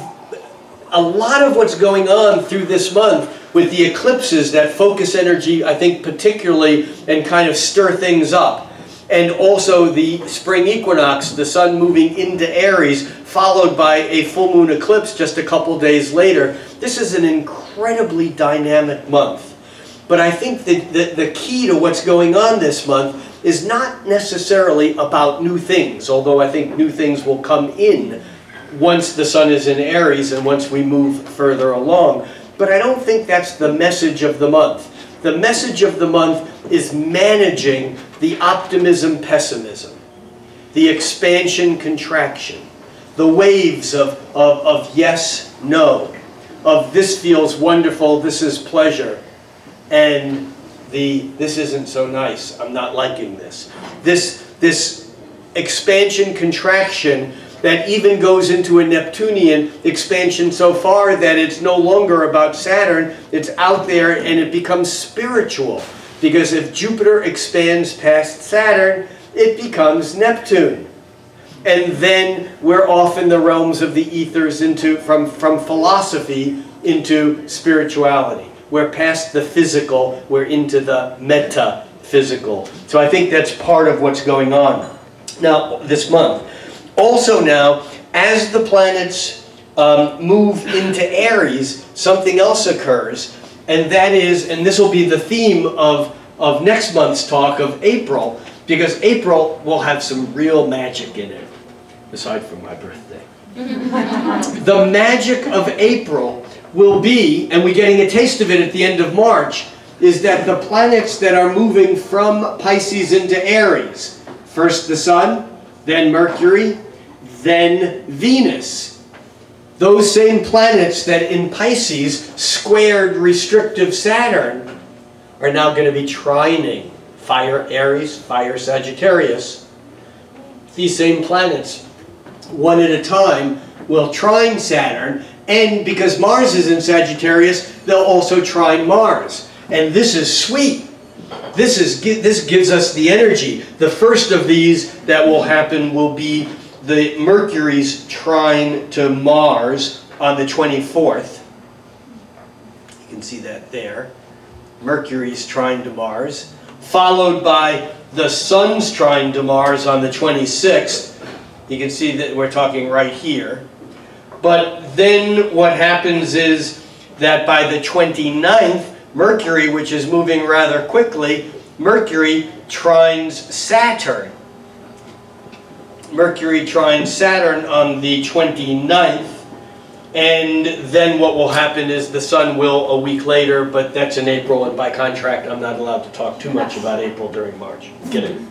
a lot of what's going on through this month with the eclipses that focus energy, I think, particularly, and kind of stir things up. And also the spring equinox, the sun moving into Aries, followed by a full moon eclipse just a couple days later. This is an incredibly dynamic month. But I think that the key to what's going on this month is not necessarily about new things, although I think new things will come in once the sun is in Aries and once we move further along. But I don't think that's the message of the month. The message of the month is managing the optimism-pessimism, the expansion-contraction, the waves of yes, no, of this feels wonderful, this is pleasure, and this isn't so nice, I'm not liking this. This expansion-contraction that even goes into a Neptunian expansion so far that it's no longer about Saturn, it's out there and it becomes spiritual. Because if Jupiter expands past Saturn, it becomes Neptune. And then we're off in the realms of the ethers from philosophy into spirituality. We're past the physical, we're into the metaphysical. So I think that's part of what's going on now this month. Also now, as the planets move into Aries, something else occurs, and that is, and this will be the theme of next month's talk of April, because April will have some real magic in it, aside from my birthday. The magic of April will be, and we're getting a taste of it at the end of March, is that the planets that are moving from Pisces into Aries, first the Sun, then Mercury, then Venus. Those same planets that in Pisces squared restrictive Saturn are now going to be trining fire Aries, fire Sagittarius. These same planets, one at a time, will trine Saturn, and because Mars is in Sagittarius, they'll also trine Mars. And this is sweet. This gives us the energy. The first of these that will happen will be the Mercury's trine to Mars on the 24th. You can see that there. Mercury's trine to Mars. Followed by the Sun's trine to Mars on the 26th. You can see that we're talking right here. But then what happens is that by the 29th, Mercury, which is moving rather quickly, Mercury trines Saturn. Mercury trines Saturn on the 29th, and then what will happen is the Sun will a week later, but that's in April, and by contract I'm not allowed to talk too much about April during March. Kidding.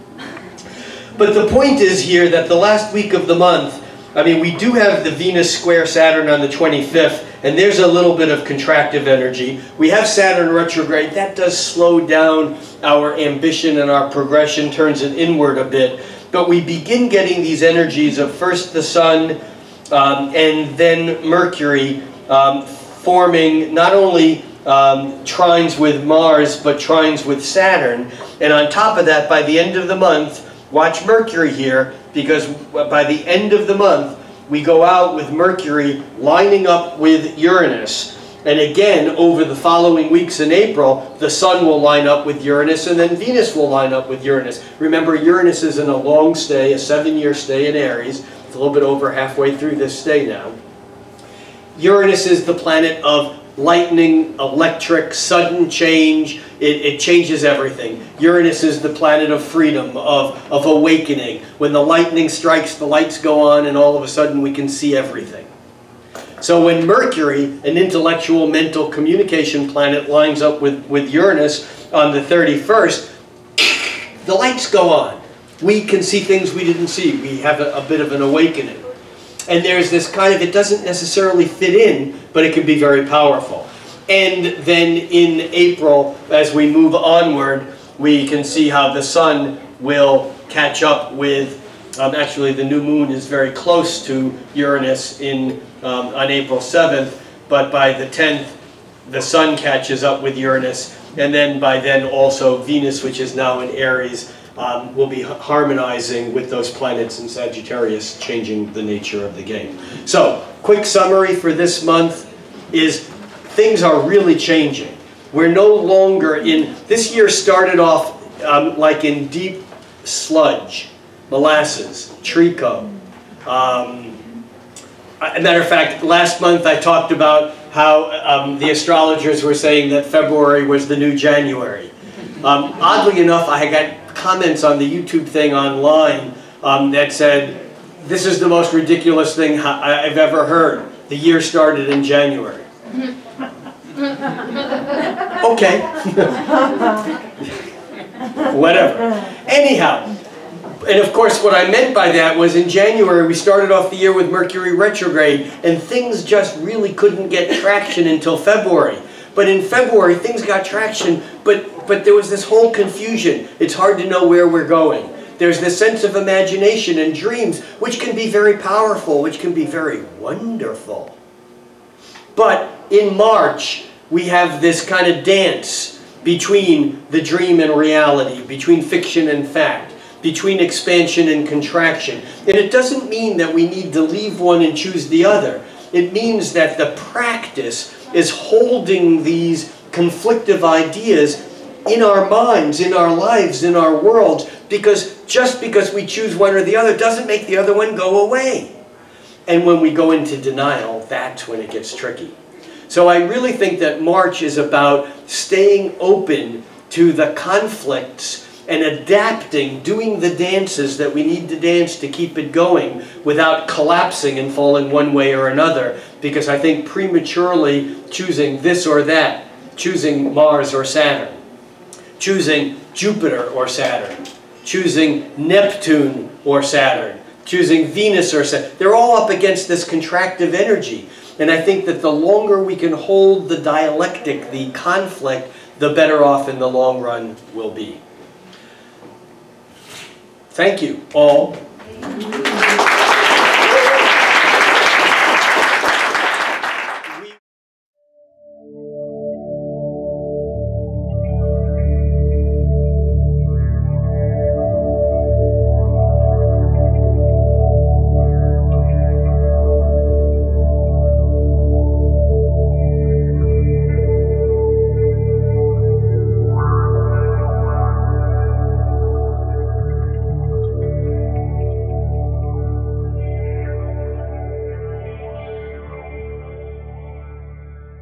But the point is here that the last week of the month, I mean, we do have the Venus square Saturn on the 25th, and there's a little bit of contractive energy. We have Saturn retrograde. That does slow down our ambition and our progression, turns it inward a bit. But we begin getting these energies of first the Sun and then Mercury forming not only trines with Mars, but trines with Saturn. And on top of that, by the end of the month, watch Mercury here, because by the end of the month, we go out with Mercury lining up with Uranus. And again, over the following weeks in April, the Sun will line up with Uranus, and then Venus will line up with Uranus. Remember, Uranus is in a long stay, a 7-year stay in Aries. It's a little bit over halfway through this stay now. Uranus is the planet of lightning, electric, sudden change. It changes everything. Uranus is the planet of freedom, of awakening. When the lightning strikes, the lights go on, and all of a sudden we can see everything. So when Mercury, an intellectual, mental communication planet, lines up with Uranus on the 31st, the lights go on. We can see things we didn't see. We have a bit of an awakening. And there's this kind of, it doesn't necessarily fit in, but it can be very powerful. And then in April, as we move onward, we can see how the Sun will catch up with, actually the new moon is very close to Uranus on April 7th, but by the 10th, the Sun catches up with Uranus, and then by then also Venus, which is now in Aries, will be harmonizing with those planets in Sagittarius, changing the nature of the game. So, quick summary for this month is things are really changing. We're no longer in, this year started off like in deep sludge, molasses, treacle. As a matter of fact, last month I talked about how the astrologers were saying that February was the new January. Oddly enough, I got comments on the YouTube thing online that said, this is the most ridiculous thing I've ever heard. The year started in January. Okay. Whatever. Anyhow, and of course what I meant by that was in January we started off the year with Mercury retrograde and things just really couldn't get traction until February. But in February things got traction, but there was this whole confusion. It's hard to know where we're going. There's this sense of imagination and dreams which can be very powerful, which can be very wonderful. But in March we have this kind of dance between the dream and reality, between fiction and fact, between expansion and contraction. And it doesn't mean that we need to leave one and choose the other. It means that the practice is holding these conflictive ideas in our minds, in our lives, in our worlds, because just because we choose one or the other doesn't make the other one go away. And when we go into denial, that's when it gets tricky. So I really think that March is about staying open to the conflicts and adapting, doing the dances that we need to dance to keep it going without collapsing and falling one way or another. Because I think prematurely choosing this or that, choosing Mars or Saturn, choosing Jupiter or Saturn, choosing Neptune or Saturn, choosing Venus or Saturn, they're all up against this contractive energy. And I think that the longer we can hold the dialectic, the conflict, the better off in the long run we'll be. Thank you all.